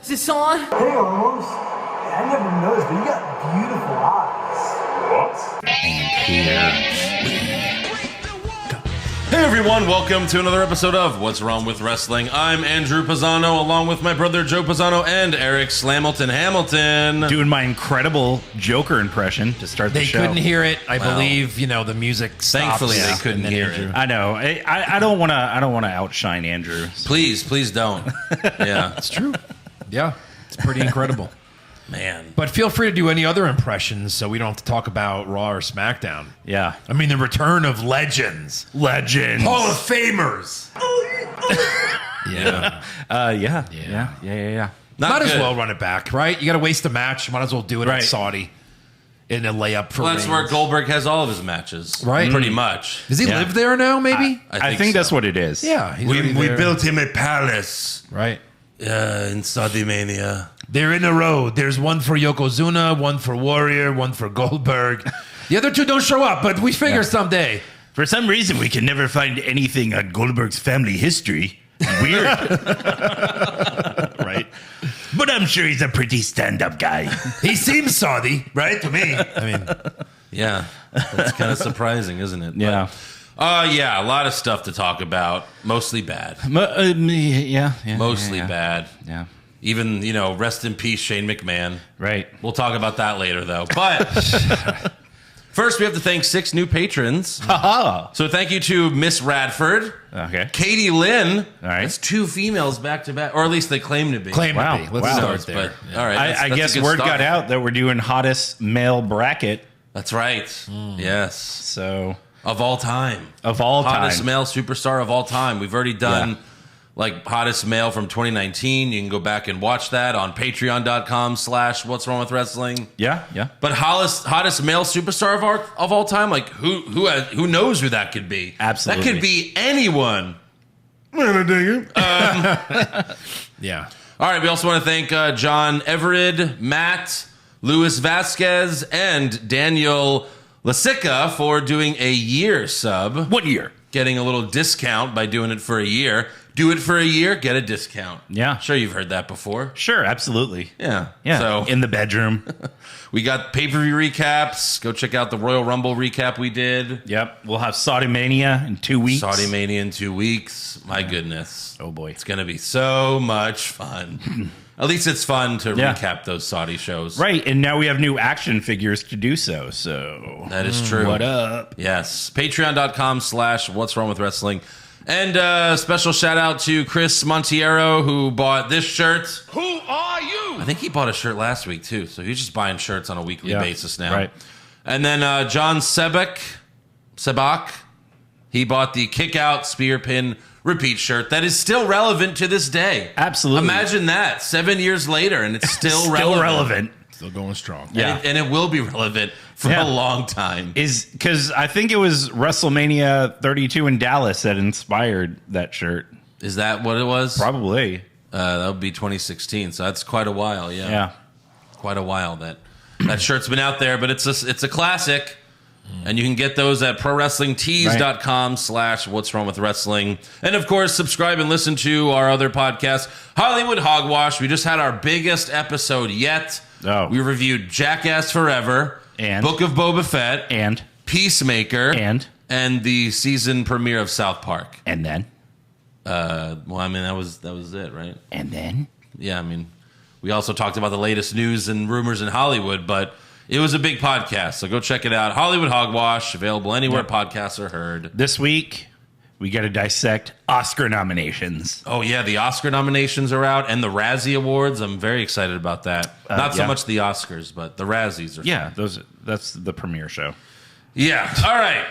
Is this on? Hey, Owens. I never noticed, but you got beautiful eyes. What? And here Hey everyone, welcome to another episode of What's Wrong with Wrestling. I'm Andrew Pisano, along with my brother Joe Pisano and Eric Slamilton Hamilton. Doing my incredible Joker impression to start the show. They couldn't hear it. I believe, the music stops. Thankfully, they couldn't hear it. I know. I don't want to outshine Andrew. Please don't. Yeah, It's true. Yeah, it's pretty incredible. man. But feel free to do any other impressions so we don't have to talk about Raw or SmackDown. Yeah. I mean, the return of legends. Legends. Hall of Famers. Yeah. Yeah. Might as good. well run it back, right? You got to waste a match. Might as well do it in Saudi in a layup for Well, that's where Goldberg has all of his matches. Right. Pretty much. Does he live there now, maybe? I think that's what it is. Yeah. We built him a palace. Right. In Saudi Mania. They're in a row. There's one for Yokozuna, one for Warrior, one for Goldberg. The other two don't show up, but we figure someday. For some reason, we can never find anything on Goldberg's family history. Weird. Right? But I'm sure he's a pretty stand-up guy. He seems Saudi, right? To me. I mean, Yeah, that's kind of surprising, isn't it? Yeah. Yeah, a lot of stuff to talk about. Mostly bad. Mostly Bad. Yeah. Even, rest in peace, Shane McMahon. Right. We'll talk about that later, though. But first, we have to thank 6 new patrons. So thank you to Miss Radford. Okay. Katie Lynn. All right. That's 2 females back to back, or at least they claim to be. Wow. to be. Let's Wow. start there. But, all right. I that's guess a good word start. got out that we're doing hottest male bracket. That's right. Yes. So, Of all time. of all time. Hottest male superstar of all time. We've already done hottest male from 2019. You can go back and watch that on patreon.com/What's Wrong with Wrestling. Yeah. But hottest male superstar of all time, who knows who that could be? Absolutely. That could be anyone. Yeah. All right, we also want to thank John Everett, Matt, Luis Vasquez, and Daniel Lasica for doing a year sub. 1 year. Getting a little discount by doing it for a year. Do it for a year, get a discount. Yeah. Sure, you've heard that before. Sure, absolutely. Yeah. Yeah. So in the bedroom. we got pay-per-view recaps. Go check out the Royal Rumble recap we did. Yep. We'll have Saudi Mania in 2 weeks. Saudi Mania in 2 weeks. My goodness. Oh, boy. It's going to be so much fun. At least it's fun to recap those Saudi shows. Right. And now we have new action figures to do so. So That is true. what up? Yes. Patreon.com/What's Wrong with Wrestling. And special shout out to Chris Montiero, who bought this shirt. Who are you? I think he bought a shirt last week, too. So he's just buying shirts on a weekly basis now. Right. And then John Sebak, he bought the Kick Out Spear Pin repeat shirt that is still relevant to this day. Absolutely. Imagine that, 7 years later, and it's still relevant. Still going strong. Yeah. And it will be relevant for a long time. Is because I think it was WrestleMania 32 in Dallas that inspired that shirt. Is that what it was? Probably. That would be 2016, so that's quite a while, Yeah. Quite a while that shirt's been out there, but it's a classic. And you can get those at prowrestlingtees.com/What's Wrong with Wrestling. And of course, subscribe and listen to our other podcast, Hollywood Hogwash. We just had our biggest episode yet. Oh. We reviewed Jackass Forever, And? Book of Boba Fett, And Peacemaker, and the season premiere of South Park. then. Well, I mean, that was it, right? And then. Yeah, I mean, we also talked about the latest news and rumors in Hollywood, but it was a big podcast, so go check it out. Hollywood Hogwash, available anywhere podcasts are heard. This week, we got to dissect Oscar nominations. Oh, yeah, the Oscar nominations are out, and the Razzie Awards. I'm very excited about that. Not so much the Oscars, but the Razzies are That's the premiere show. Yeah, all right.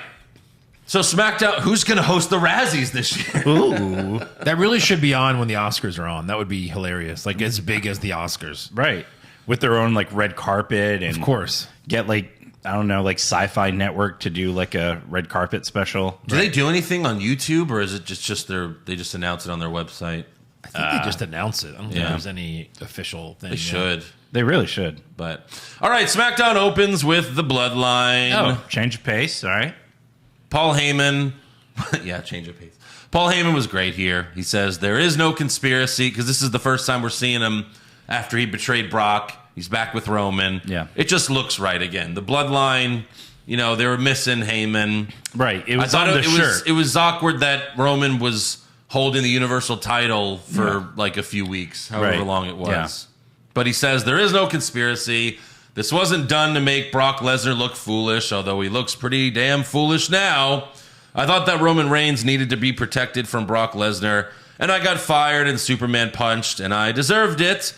So SmackDown, who's going to host the Razzies this year? Ooh. That really should be on when the Oscars are on. That would be hilarious. Like as big as the Oscars. Right. With their own red carpet. And Of course. Get Sci-Fi Network to do a red carpet special. Do they do anything on YouTube, or is it just they just announce it on their website? I think they just announce it. I don't think there's any official thing. They should. They really should. But all right, SmackDown opens with the Bloodline. Oh, change of pace. All right. Paul Heyman. Yeah, change of pace. Paul Heyman was great here. He says there is no conspiracy, because this is the first time we're seeing him after he betrayed Brock. He's back with Roman. Yeah. It just looks right again. The bloodline, they were missing Heyman. Right. It was I thought on the shirt. it was awkward that Roman was holding the Universal title for like a few weeks, however long it was. Yeah. But he says there is no conspiracy. This wasn't done to make Brock Lesnar look foolish, although he looks pretty damn foolish now. I thought that Roman Reigns needed to be protected from Brock Lesnar, and I got fired and Superman punched, and I deserved it.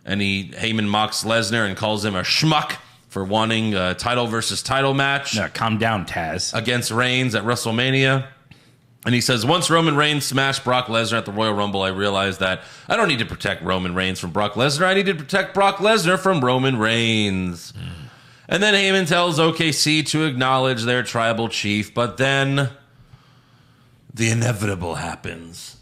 And Heyman mocks Lesnar and calls him a schmuck for wanting a title versus title match. No, calm down, Taz. Against Reigns at WrestleMania. And he says, once Roman Reigns smashed Brock Lesnar at the Royal Rumble, I realized that I don't need to protect Roman Reigns from Brock Lesnar. I need to protect Brock Lesnar from Roman Reigns. And then Heyman tells OKC to acknowledge their tribal chief, but then the inevitable happens.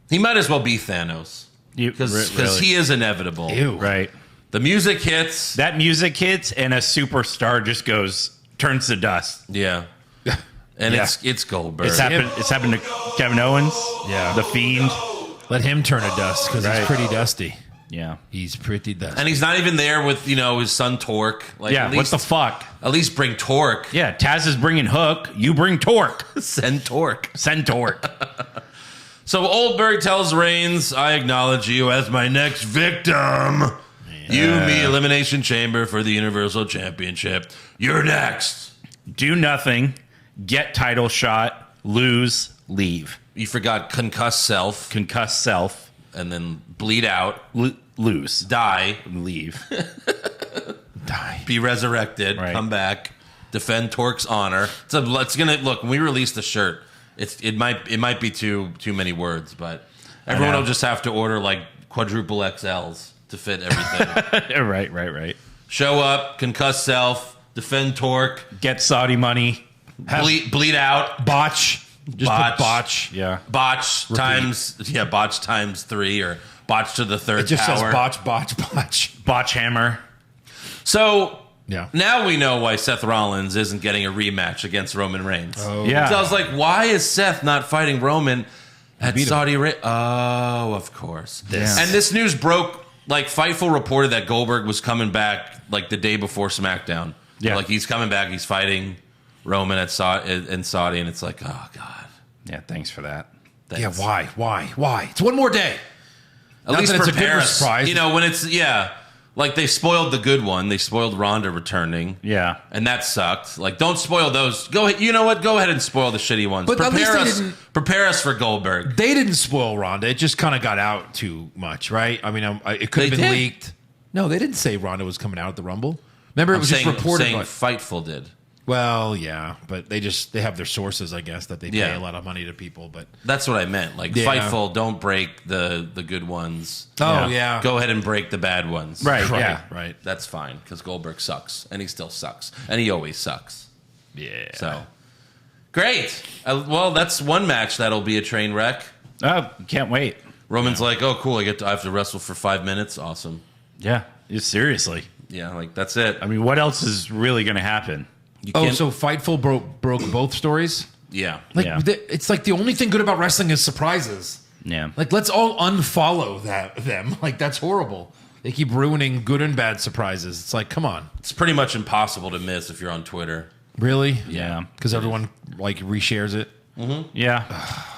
He might as well be Thanos. Because he is inevitable. Ew. Right. The music hits. That music hits, and a superstar just turns to dust. Yeah. And it's Goldberg. It's happened to Kevin Owens. Yeah. The Fiend. Let him turn to dust because he's pretty dusty. Yeah. He's pretty dusty. And he's not even there with, his son Torque. Like, Yeah, at least, what the fuck? At least bring Torque. Yeah, Taz is bringing Hook. You bring Torque. Send Torque. Send Torque. So Goldberg tells Reigns, I acknowledge you as my next victim. You, me, Elimination Chamber for the Universal Championship. You're next. Do nothing. Get title shot. Lose. Leave. You forgot concuss self. Concuss self. And then bleed out. Lose. Die. Leave. Die. Be resurrected. Right. Come back. Defend Torque's honor. So it's gonna look, when we release the shirt, it might be too many words, but everyone will just have to order like quadruple XLs to fit everything. Right. Show up, concuss self, defend Torque, Get Saudi money. bleed out, Botch. Just Botch. put botch. Yeah. botch times 3 or botch to the third It just power. says botch, botch, botch. Botch hammer. So Yeah. now we know why Seth Rollins isn't getting a rematch against Roman Reigns. Yeah. So I was like, why is Seth not fighting Roman at Saudi Arabia? Oh, of course. This. And this news broke, like Fightful reported that Goldberg was coming back like the day before SmackDown. Yeah. Like he's coming back, he's fighting Roman in Saudi, and it's like, oh, God. Yeah, thanks for that. Thanks. Yeah, why? It's one more day. At Not least that it's a good prepare us. surprise. When it's, like they spoiled the good one. They spoiled Ronda returning. Yeah. And that sucked. Like, don't spoil those. Go ahead. You know what? Go ahead and spoil the shitty ones. But at least they didn't- Prepare us for Goldberg. They didn't spoil Ronda. It just kind of got out too much, right? I mean, it could have They been did. leaked. No, they didn't say Ronda was coming out at the Rumble. Remember, it I'm was saying, just reported. saying By, Fightful did. well, yeah, but they have their sources, I guess, that they pay Yeah. a lot of money to people. But That's what I meant. Like, Yeah. Fightful, don't break the good ones. yeah. Go ahead and break the bad ones. Right. Right, Yeah. right. That's fine, because Goldberg sucks. And he still sucks. And he always sucks. Yeah. So, great. Well, that's one match that'll be a train wreck. Oh, can't wait. Roman's like, oh, cool. I have to wrestle for 5 minutes. Awesome. Yeah. Seriously. Yeah, like, that's it. I mean, what else is really going to happen? You Oh, can't- so Fightful broke both stories? yeah. Like, Yeah. it's like the only thing good about wrestling is surprises. Yeah. Like, let's all unfollow them. Like, that's horrible. They keep ruining good and bad surprises. It's like, come on. It's pretty much impossible to miss if you're on Twitter. Really? Yeah. Because everyone, like, reshares it. Yeah.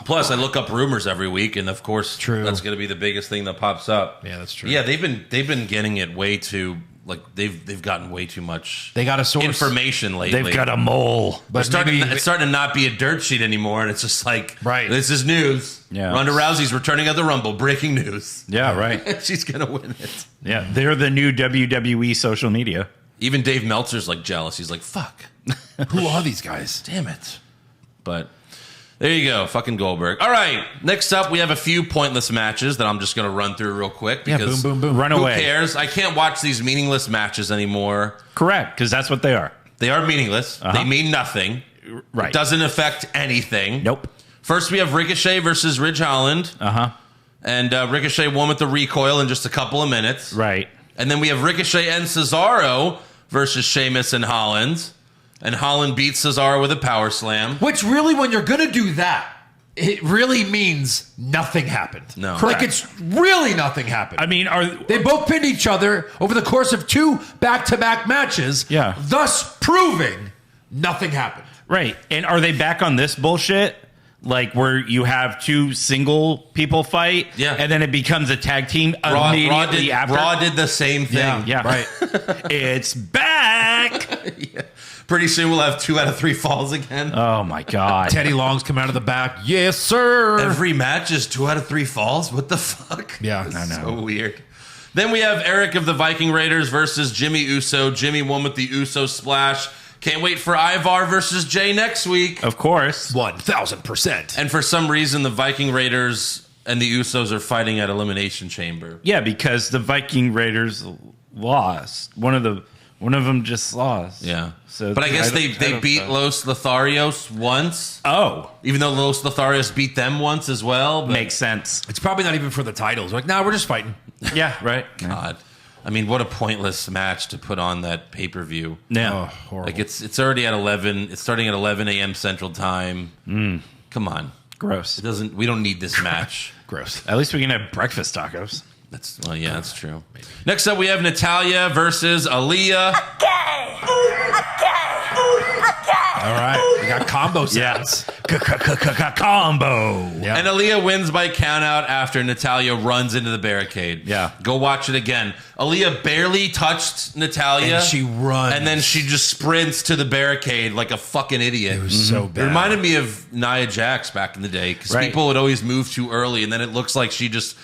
Plus, I look up rumors every week, and of course, True. that's going to be the biggest thing that pops up. Yeah, that's true. Yeah, they've been getting it way too, like, they've gotten way too much They got a source. information lately. They've got a mole. But It's starting to not be a dirt sheet anymore, and it's just like, Right. this is news. Yeah. Ronda Rousey's returning at the Rumble. Breaking news. Yeah, right. She's going to win it. Yeah. They're the new WWE social media. Even Dave Meltzer's like jealous. He's like, fuck. Who are these guys? Damn it. But there you go. Fucking Goldberg. All right. Next up, we have a few pointless matches that I'm just going to run through real quick. Yeah, Because boom, boom, boom. Run who away. cares? I can't watch these meaningless matches anymore. Correct, because that's what they are. They are meaningless. They mean nothing. Right. It doesn't affect anything. Nope. First, we have Ricochet versus Ridge Holland. Uh-huh. And Ricochet won with the recoil in just a couple of minutes. Right. And then we have Ricochet and Cesaro versus Sheamus and Holland. And Holland beats Cesaro with a power slam. Which really, when you're going to do that, it really means nothing happened. No. Like, it's really nothing happened. I mean, They both pinned each other over the course of 2 back-to-back matches, Yeah. thus proving nothing happened. right. And are they back on this bullshit? Like where you have 2 single people fight, Yeah. and then it becomes a tag team Raw immediately after. Raw did the same thing. Yeah, Right. It's back. Yeah. Pretty soon we'll have 2 out of 3 falls again. Oh my god. Teddy Long's come out of the back. Yes, sir. Every match is 2 out of 3 falls. What the fuck? Yeah, It's I know. So weird. Then we have Eric of the Viking Raiders versus Jimmy Uso. Jimmy won with the Uso splash. Can't wait for Ivar versus Jay next week. Of course. 1,000%. And for some reason, the Viking Raiders and the Usos are fighting at Elimination Chamber. Yeah, because the Viking Raiders lost. One of them just lost. Yeah. So but I guess they title beat stuff. Los Lotharios once, Oh, even though Los Lotharios beat them once as well. But makes sense. It's probably not even for the titles. Like, we're just fighting. Yeah, right. God. I mean, what a pointless match to put on that pay-per-view. Yeah. Horrible. Like, it's already at 11. It's starting at 11 a.m. Central Time. Come on. Gross. We don't need this match. Gross. At least we can have breakfast tacos. That's true. Next up, we have Natalya versus Aliyah. All right. We got combo Yeah. sounds. Combo. Yeah. And Aliyah wins by countout after Natalya runs into the barricade. Yeah. Go watch it again. Aliyah barely touched Natalya. And she runs. And then she just sprints to the barricade like a fucking idiot. It was so It bad. reminded me of Nia Jax back in the day because Right. people would always move too early, and then it looks like she just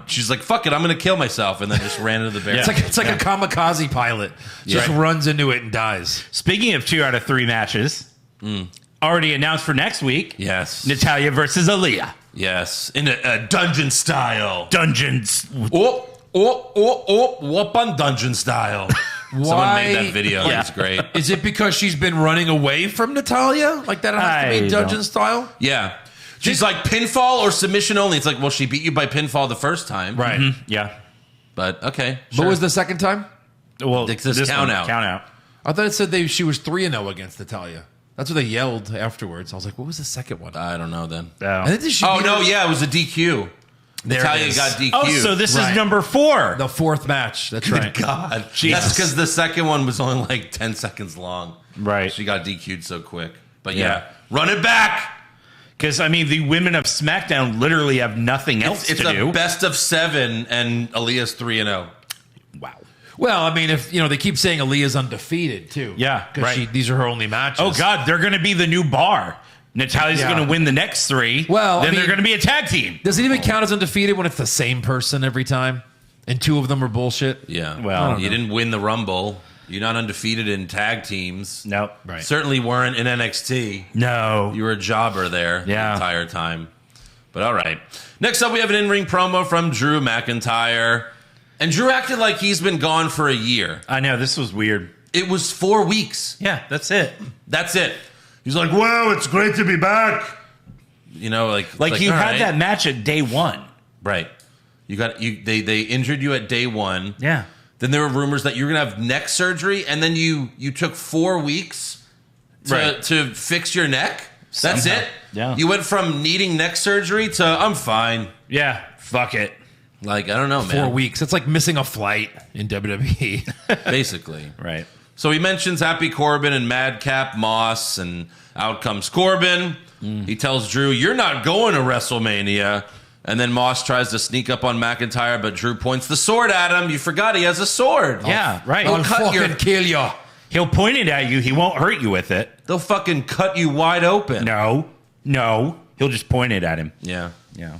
she's like, fuck it, I'm going to kill myself, and then just ran into the barricade. It's like a kamikaze pilot. Just Yeah. runs into it and dies. Speaking of 2 out of 3 matches, already announced for next week. Yes. Natalya versus Aliyah. Yes. In a dungeon style. Dungeons. Whoop on dungeon style. Someone made that video. Yeah. It's great. Is it because she's been running away from Natalya? Like that has to I be dungeon don't- style? Yeah. She's like pinfall or submission only. It's like, well, she beat you by pinfall the first time. Right. Yeah. But okay. What Sure. was the second time? Well, It's this one, count out. Count out. I thought it said she was 3-0 against Natalya. That's what they yelled afterwards. I was like, what was the second one? I don't know then. And then she Oh, beat no, her- yeah, it was a DQ. There it Natalya is. got DQ. Oh, so this Right. is number 4. The 4th match. That's right. God. Jesus. That's because the second one was only like 10 seconds long. Right. She got DQ'd so quick. But Yeah. yeah, run it back. Because, I mean, the women of SmackDown literally have nothing else It's to a do. best of 7, and Aliyah's 3-0. Wow. Well, I mean, if they keep saying Aliyah's undefeated too. Yeah, because right. these are her only matches. Oh, God, they're going to be the new bar. Natalya's Yeah. going to win the next 3. Well, then I mean- they're going to be a tag team. Does it even count as undefeated when it's the same person every time, and 2 of them are bullshit? Yeah. Well, you didn't win the Rumble. You're not undefeated in tag teams. Nope. Right. Certainly weren't in NXT. No. You were a jobber there Yeah. the entire time. But all right. Next up, we have an in-ring promo from Drew McIntyre. And Drew acted like he's been gone for a year. I know. This was weird. It was 4 weeks. Yeah, that's it. That's it. He's like, wow, it's great to be back. You know, Like it's you all had right. that match at day 1. Right. They injured you at day 1. Yeah. Then there were rumors that you were going to have neck surgery, and then you took 4 weeks to fix your neck. That's Somehow. it. Yeah. You went from needing neck surgery to I'm fine. Yeah. Fuck it. Like, I don't know, man. 4 weeks. It's like missing a flight in WWE. Basically. Right. So he mentions Happy Corbin and Madcap Moss, and out comes Corbin. He tells Drew, you're not going to WrestleMania. And then Moss tries to sneak up on McIntyre, but Drew points the sword at him. You forgot he has a sword. Yeah, right. I'll cut fucking your- kill you. He'll point it at you. He won't hurt you with it. They'll fucking cut you wide open. No. He'll just point it at him. Yeah. Yeah.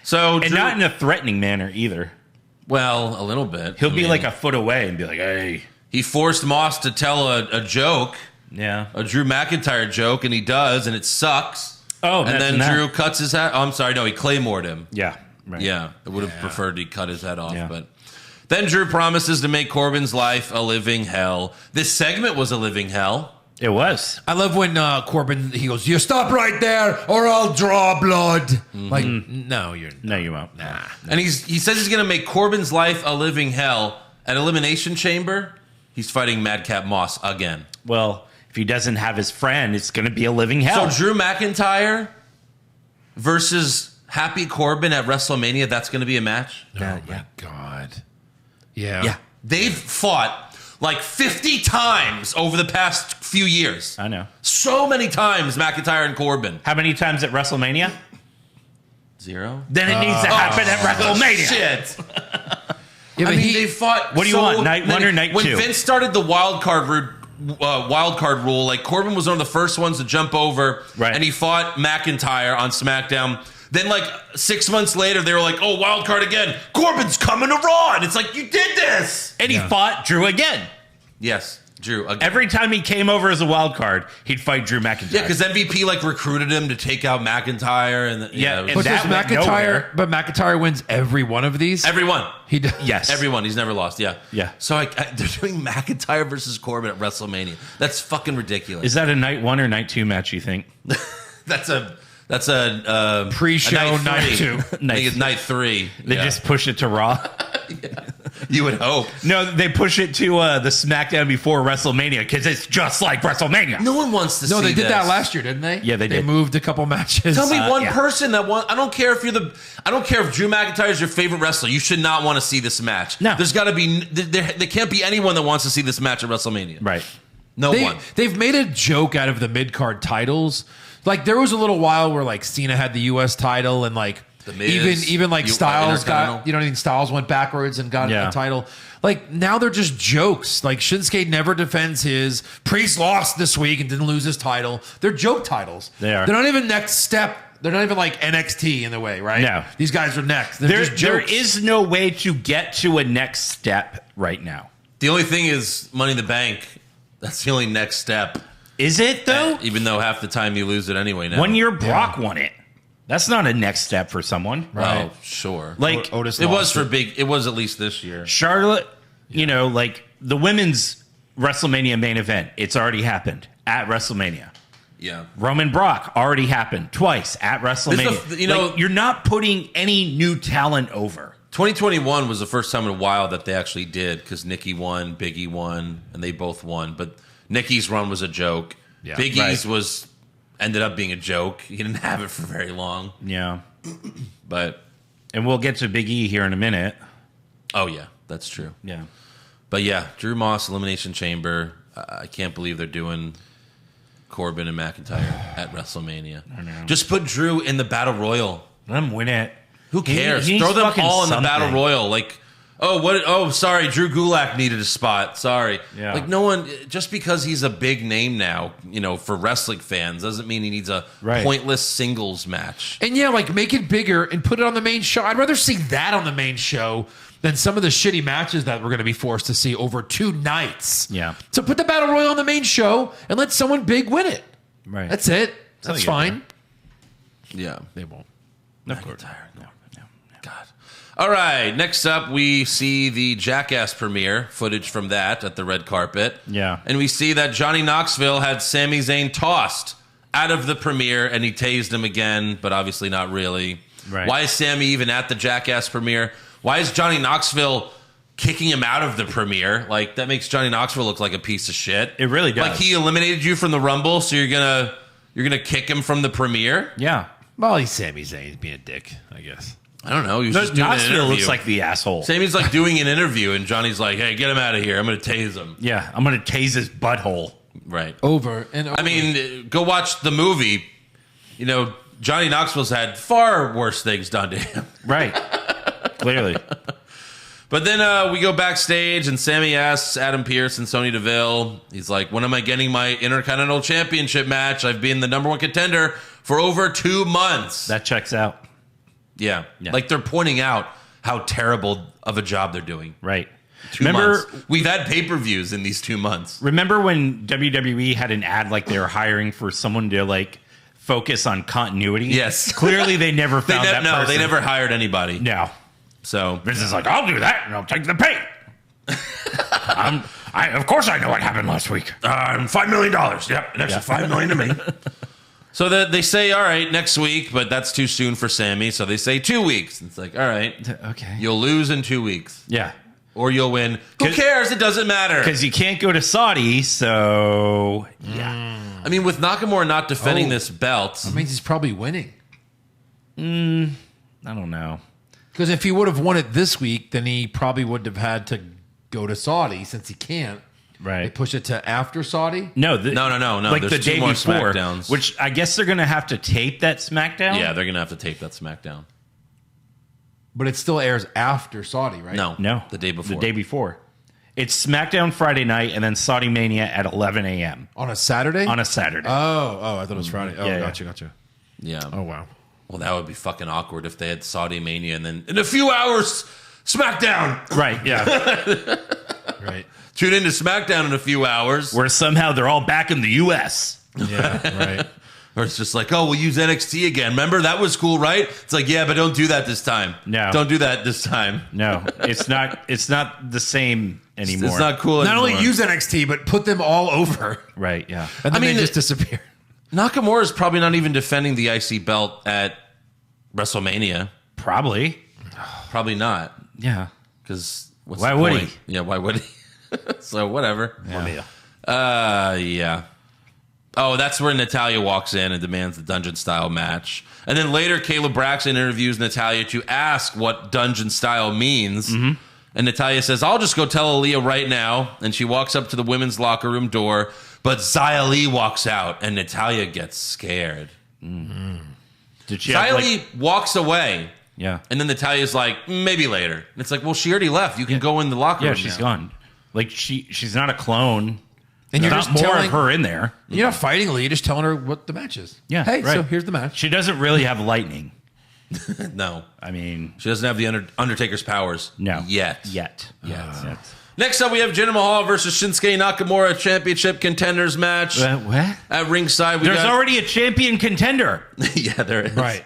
So And Drew, not in a threatening manner either. well, a little bit. He'll I be mean, like a foot away and be like, hey. he forced Moss to tell a joke, Yeah. a Drew McIntyre joke, and he does, and it sucks. Oh, and then that's Drew that. cuts his head. Oh, I'm sorry, no, he Claymored him. Yeah. Right. Yeah, I would have preferred he cut his head off, Yeah. but then Drew promises to make Corbin's life a living hell. This segment was a living hell. It was. I love when Corbin, he goes, you stop right there or I'll draw blood. Like, no, you're No, you won't. nah. And he says he's going to make Corbin's life a living hell. At Elimination Chamber, he's fighting Madcap Moss again. Well, if he doesn't have his friend, it's going to be a living hell. So Drew McIntyre versus Happy Corbin at WrestleMania, that's going to be a match? Oh, my God. Yeah. Yeah. They've fought like 50 times over the past few years. I know. So many times, McIntyre and Corbin. How many times at WrestleMania? 0. Then it needs to happen at WrestleMania. Shit. Yeah, I mean, they fought. What do you want, night one or night when 2? When Vince started the wild card rule, like Corbin was one of the first ones to jump over, right. And he fought McIntyre on SmackDown. Then, like 6 months later, they were like, "Oh, wild card again! Corbin's coming to Raw!" And it's like, you did this, and he fought Drew again. Yes, Drew. Again. Every time he came over as a wild card, he'd fight Drew McIntyre. Yeah, because MVP like recruited him to take out McIntyre, and But does McIntyre wins every one of these? Everyone. He does. Yes. Everyone. He's never lost. Yeah. Yeah. So they're doing McIntyre versus Corbin at WrestleMania. That's fucking ridiculous. Is that a night 1 or night 2 match, you think? That's a pre-show night 2. I think it's night 3. They just push it to Raw? You would hope. No, they push it to the SmackDown before WrestleMania because it's just like WrestleMania. No one wants to see No, they did this. that last year, didn't they? Yeah, they did. They moved a couple matches. Tell me one yeah. person that won. I don't care if I don't care if Drew McIntyre is your favorite wrestler. You should not want to see this match. No. There's got to be. There can't be anyone that wants to see this match at WrestleMania. Right. No one. They've made a joke out of the mid-card titles. Like, there was a little while where, like, Cena had the U.S. title and, like, The Miz, even like Styles Intercontinental. got, I think Styles went backwards and got Yeah. a title. Like, now they're just jokes. Like, Shinsuke never defends his. Priest lost this week and didn't lose his title. They're joke titles. They are. They're not even next step. They're not even like NXT in the way, right? No. These guys are next. They're just There jokes. is no way to get to a next step right now. The only thing is Money in the Bank. That's the only next step. Is it, though? Even though half the time you lose it anyway now. 1 year Brock won it. That's not a next step for someone. Oh, sure. Like, Otis It was lost for big. It was at least this year. Charlotte, like the women's WrestleMania main event, it's already happened at WrestleMania. Yeah. Roman Brock already happened twice at WrestleMania. This is you're not putting any new talent over. 2021 was the first time in a while that they actually did because Nikki won, Biggie won, and they both won. But Nikki's run was a joke. Yeah. Big Right. E's ended up being a joke. He didn't have it for very long. Yeah. But And we'll get to Big E here in a minute. oh yeah, that's true. Yeah. But yeah, Drew Moss Elimination Chamber. I can't believe they're doing Corbin and McIntyre at WrestleMania. I know. Just put Drew in the Battle Royal. Let him win it. Who cares? He needs Throw them fucking all in the something. Battle Royal. Like, sorry, Drew Gulak needed a spot. Sorry. Yeah. Like, no one, just because he's a big name now, for wrestling fans, doesn't mean he needs a Right. pointless singles match. And yeah, like make it bigger and put it on the main show. I'd rather see that on the main show than some of the shitty matches that we're going to be forced to see over 2 nights. Yeah. So put the Battle Royal on the main show and let someone big win it. Right. That's it. how That's you get fine. Yeah. They won't. McIntyre. No. God. All right. Next up, we see the Jackass premiere footage from that at the red carpet. Yeah. And we see that Johnny Knoxville had Sami Zayn tossed out of the premiere and he tased him again, but obviously not really. Right. Why is Sami even at the Jackass premiere? Why is Johnny Knoxville kicking him out of the premiere? Like, that makes Johnny Knoxville look like a piece of shit. It really does. Like, he eliminated you from the Rumble, so you're gonna kick him from the premiere? Yeah. Well, he's Sami Zayn. He's being a dick, I guess. I don't know. He was just doing an Knoxville interview. looks like the asshole. Sammy's like doing an interview, and Johnny's like, "Hey, get him out of here! I'm going to tase him." Yeah. I'm going to tase his butthole. Right. Over and over. I mean, go watch the movie. Johnny Knoxville's had far worse things done to him. Right. Clearly. But then we go backstage, and Sammy asks Adam Pearce and Sonya Deville. He's like, "When am I getting my Intercontinental Championship match? I've been the number 1 contender for over 2 months." That checks out. Yeah. Yeah. Like, they're pointing out how terrible of a job they're doing. Right. 2 months. We've had pay-per-views in these 2 months. Remember when WWE had an ad like they were hiring for someone to like focus on continuity? Yes. Clearly they never found that person. They never hired anybody. No. So Vince is like, I'll do that and I'll take the pay. Of course I know what happened last week. $5 million. Yep, an extra $5 million to me. So they say, all right, next week, but that's too soon for Sammy. So they say 2 weeks. It's like, all right, Okay. you'll lose in 2 weeks. Yeah. Or you'll win. Who cares? It doesn't matter. Because you can't go to Saudi, so I mean, with Nakamura not defending this belt, that means he's probably winning. I don't know. Because if he would have won it this week, then he probably would have had to go to Saudi since he can't. They Right. push it to after Saudi? No. No. Like There's the 2 day more before, SmackDowns. which I guess they're going to have to tape that SmackDown. Yeah, they're going to have to tape that SmackDown. But it still airs after Saudi, right? No. The day before. The day before. It's SmackDown Friday night and then Saudi Mania at 11 a.m. On a Saturday? on a Saturday. Oh, I thought it was Friday. Oh, Yeah, gotcha. Yeah. Oh, wow. Well, that would be fucking awkward if they had Saudi Mania and then in a few hours, SmackDown. Right, yeah. Right. Tune into SmackDown in a few hours. Where somehow they're all back in the U.S. Yeah, right. Or it's just like, oh, we'll use NXT again. Remember? That was cool, right? It's like, yeah, but don't do that this time. No. Don't do that this time. No, it's not the same anymore. It's not cool Not anymore. only use NXT, but put them all over. Right, yeah. And then I mean, they just disappear. Nakamura is probably not even defending the IC belt at WrestleMania. Probably. Probably not. Yeah. Because Why would he? Yeah, why would he? So whatever. Yeah. Yeah. Oh, that's where Natalya walks in and demands the dungeon style match. And then later, Caleb Braxton interviews Natalya to ask what dungeon style means. Mm-hmm. And Natalya says, I'll just go tell Aliyah right now. And she walks up to the women's locker room door. But Xia Li walks out and Natalya gets scared. Did she have, Xia Li walks away. Yeah. And then Natalia's like, maybe later. And it's like, well, she already left. You can go in the locker Yeah, room she's now. gone. Like she's not a clone. And you're There's just not more telling of her in there. You're not fighting Lee, you're just telling her what the match is. Yeah, Hey, right. so here's the match. She doesn't really have lightning. No. I mean, She doesn't have the Undertaker's powers. no. Yet. Yet. Next up, we have Jinder Mahal versus Shinsuke Nakamura championship contenders match. What? At ringside, we There's got... already a champion contender. Yeah, there is. Right.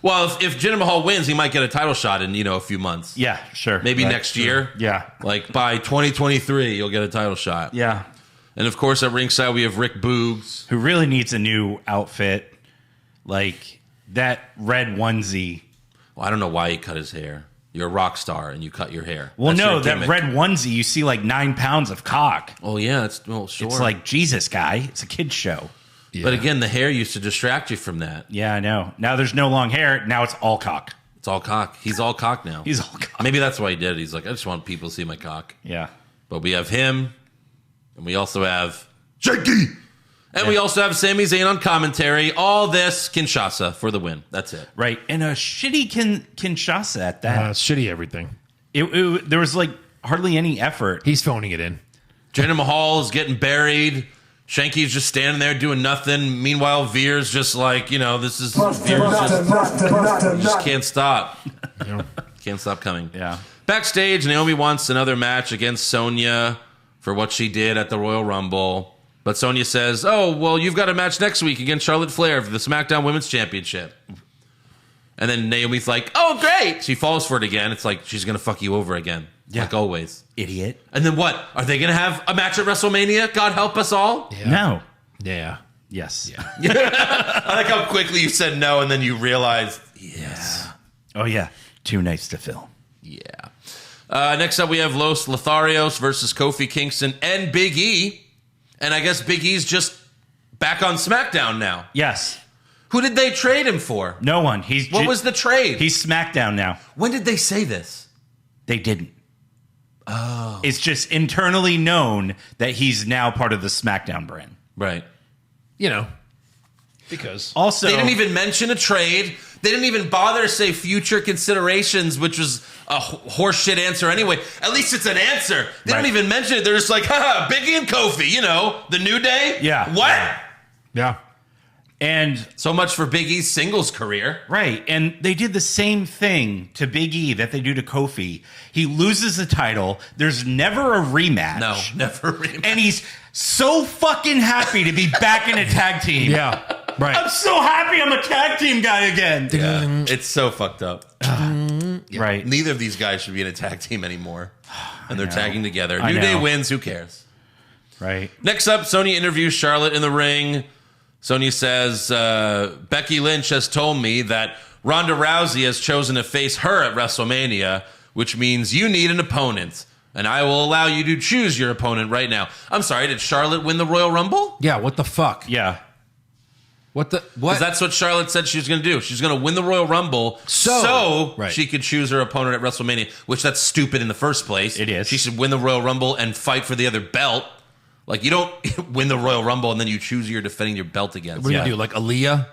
Well, if Jinder Mahal wins, he might get a title shot in, a few months. Yeah, sure. Maybe Right, next sure. year. Yeah. Like by 2023, you'll get a title shot. Yeah. And of course, at ringside, we have Rick Boogs. Who really needs a new outfit. Like that red onesie. Well, I don't know why he cut his hair. You're a rock star and you cut your hair. Well, That's no, your that gimmick. red onesie, you see like 9 pounds of cock. Oh, yeah. Sure. It's like, Jesus, guy. It's a kid's show. Yeah. But again, the hair used to distract you from that. Yeah, I know. Now there's no long hair. Now it's all cock. It's all cock. He's all cock now. He's all cock. Maybe that's why he did it. He's like, I just want people to see my cock. Yeah. But we have him, and we also have Jakey, and we also have Sami Zayn on commentary. All this Kinshasa for the win. That's it. Right. And a shitty Kinshasa at that. Shitty everything. There was like hardly any effort. He's phoning it in. Jinder Mahal is getting buried. Shanky's just standing there doing nothing. Meanwhile, Veer's just like, this is Veer's just can't stop. Can't stop coming. Yeah. Backstage, Naomi wants another match against Sonya for what she did at the Royal Rumble. But Sonya says, oh, well, you've got a match next week against Charlotte Flair for the SmackDown Women's Championship. And then Naomi's like, oh, great. She falls for it again. It's like she's going to fuck you over again. Yeah. Like always. Idiot. And then what? Are they going to have a match at WrestleMania? God help us all. Yeah. No. Yeah. Yes. I like how quickly you said no and then you realized yes. Oh, yeah. Too nice to film. Yeah. Next up, we have Los Lotharios versus Kofi Kingston and Big E. And I guess Big E's just back on SmackDown now. Yes. Who did they trade him for? No one. What was the trade? He's SmackDown now. When did they say this? They didn't. Oh. It's just internally known that he's now part of the SmackDown brand. Right. Because. Also, They didn't even mention a trade. They didn't even bother to say future considerations, which was a horseshit answer anyway. At least it's an answer. They Right. don't even mention it. They're just like, haha, Biggie and Kofi, the New Day? Yeah. What? Yeah. And So much for Big E's singles career. right, and they did the same thing to Big E that they do to Kofi. He loses the title. There's never a rematch. No, never rematch. And he's so fucking happy to be back in a tag team. Yeah. Right. I'm so happy I'm a tag team guy again. Yeah. It's so fucked up. Right. Neither of these guys should be in a tag team anymore. And they're know. tagging together. I New Day know. wins. Who cares? Right. Next up, Sonya interviews Charlotte in the ring. Sonya says, Becky Lynch has told me that Ronda Rousey has chosen to face her at WrestleMania, which means you need an opponent. And I will allow you to choose your opponent right now. I'm sorry, did Charlotte win the Royal Rumble? Yeah. What the fuck? Yeah. What? Because that's what Charlotte said she was going to do. She's going to win the Royal Rumble so she could choose her opponent at WrestleMania, which that's stupid in the first place. It is. She should win the Royal Rumble and fight for the other belt. Like, you don't win the Royal Rumble and then you choose who you're defending your belt against. What are you going to do? Like Aliyah?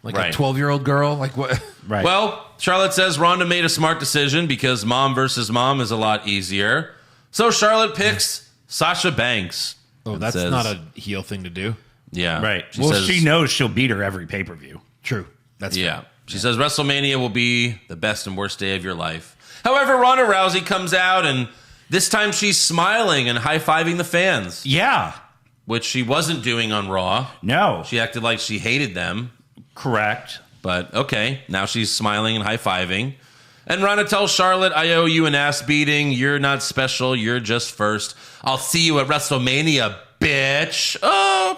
Like a 12-year-old girl? Like what? Right. Well, Charlotte says Ronda made a smart decision because mom versus mom is a lot easier. So Charlotte picks Sasha Banks. Oh, that's not a heel thing to do. Yeah. Right. She she knows she'll beat her every pay-per-view. True. That's fair. She says WrestleMania will be the best and worst day of your life. However, Ronda Rousey comes out and this time she's smiling and high-fiving the fans. Yeah. Which she wasn't doing on Raw. No. She acted like she hated them. Correct. But okay, now she's smiling and high-fiving. And Ronda tells Charlotte, I owe you an ass beating. You're not special. You're just first. I'll see you at WrestleMania, bitch. Oh,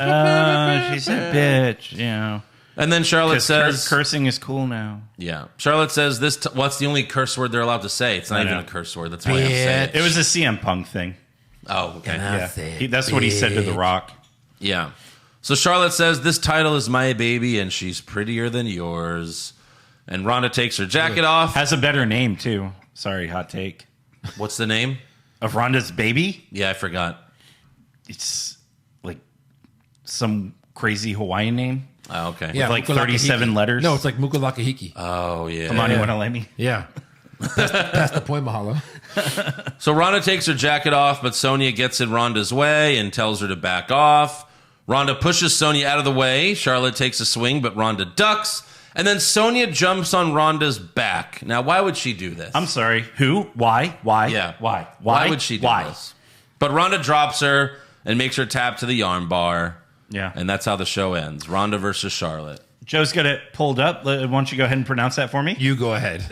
she's a bitch, you know. And then Charlotte says... cursing is cool now. Yeah. Charlotte says, what's the only curse word they're allowed to say? It's not even a curse word. That's why I have to say it. It was a CM Punk thing. Oh, okay. Yeah. That's what he said to The Rock. Yeah. So Charlotte says, this title is my baby, and she's prettier than yours. And Ronda takes her jacket off. Has a better name, too. Sorry, hot take. What's the name? Of Ronda's baby? Yeah, I forgot. It's like some crazy Hawaiian name. Oh, okay. Yeah, With like Mukulakahiki. 37 letters. No, it's like Mukulakahiki. Oh, yeah. Come on, you want to let me? Yeah. That's the point, Mahalo. So Ronda takes her jacket off, but Sonya gets in Ronda's way and tells her to back off. Ronda pushes Sonya out of the way. Charlotte takes a swing, but Ronda ducks. And then Sonya jumps on Ronda's back. Now, why would she do this? I'm sorry. Who? Why? Why? Yeah. Why? Why would she do this? But Ronda drops her and makes her tap to the arm bar. Yeah. And that's how the show ends. Ronda versus Charlotte. Joe's got it pulled up. Why don't you go ahead and pronounce that for me? You go ahead.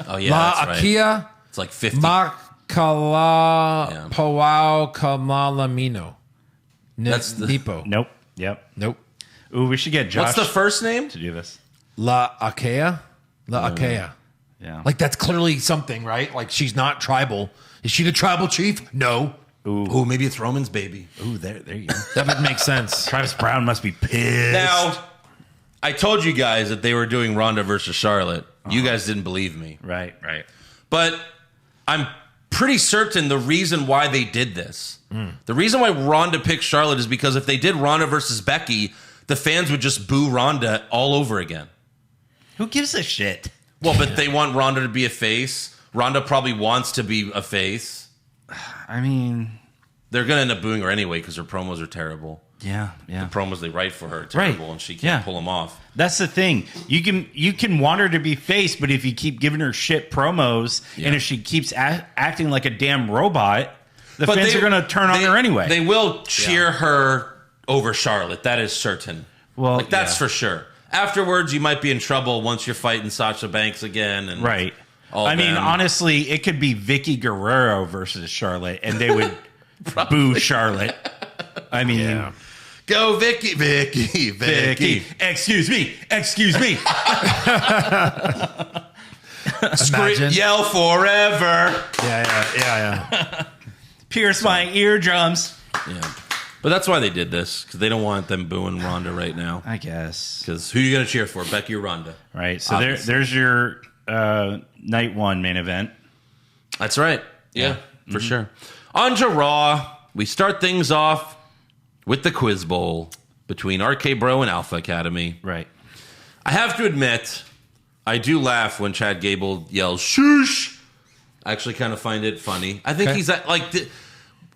Oh, yeah, La that's right. Akia It's like 50. Makala Powau Kamalamino. That's the- Nipo. Nope. Yep. Nope. Ooh, we should get Josh What's the first name? to do this. La Akea? La Akea. Yeah. Like that's clearly something, right? Like she's not tribal. Is she the tribal chief? No. Ooh, maybe it's Roman's baby. Ooh, there you go. That would make sense. Travis Brown must be pissed. Now, I told you guys that they were doing Ronda versus Charlotte. You guys didn't believe me. Right. But I'm pretty certain the reason why they did this, the reason why Ronda picked Charlotte is because if they did Ronda versus Becky, the fans would just boo Ronda all over again. Who gives a shit? Well, but they want Ronda to be a face. Ronda probably wants to be a face. I mean, They're going to end up booing her anyway because her promos are terrible. yeah. The promos they write for her are terrible, Right. and she can't Yeah. pull them off. That's the thing. You can want her to be face, but if you keep giving her shit promos, and if she keeps acting like a damn robot, the fans are going to turn on her anyway. They will cheer her over Charlotte. That is certain. Well, that's for sure. Afterwards, you might be in trouble once you're fighting Sasha Banks again. And right. all I mean, them. honestly, it could be Vicky Guerrero versus Charlotte, and they would boo Charlotte. I mean, Go Vicky. Excuse me. Imagine. Yell forever. Yeah. Pierce my eardrums. Yeah. But that's why they did this, because they don't want them booing Ronda right now. I guess. Because who are you going to cheer for, Becky or Ronda? Right. So Obviously. there's your night one main event. That's right. Yeah, for sure. On to Raw, we start things off with the Quiz Bowl between RK Bro and Alpha Academy. Right. I have to admit, I do laugh when Chad Gable yells, "Shoosh!" I actually kind of find it funny. I think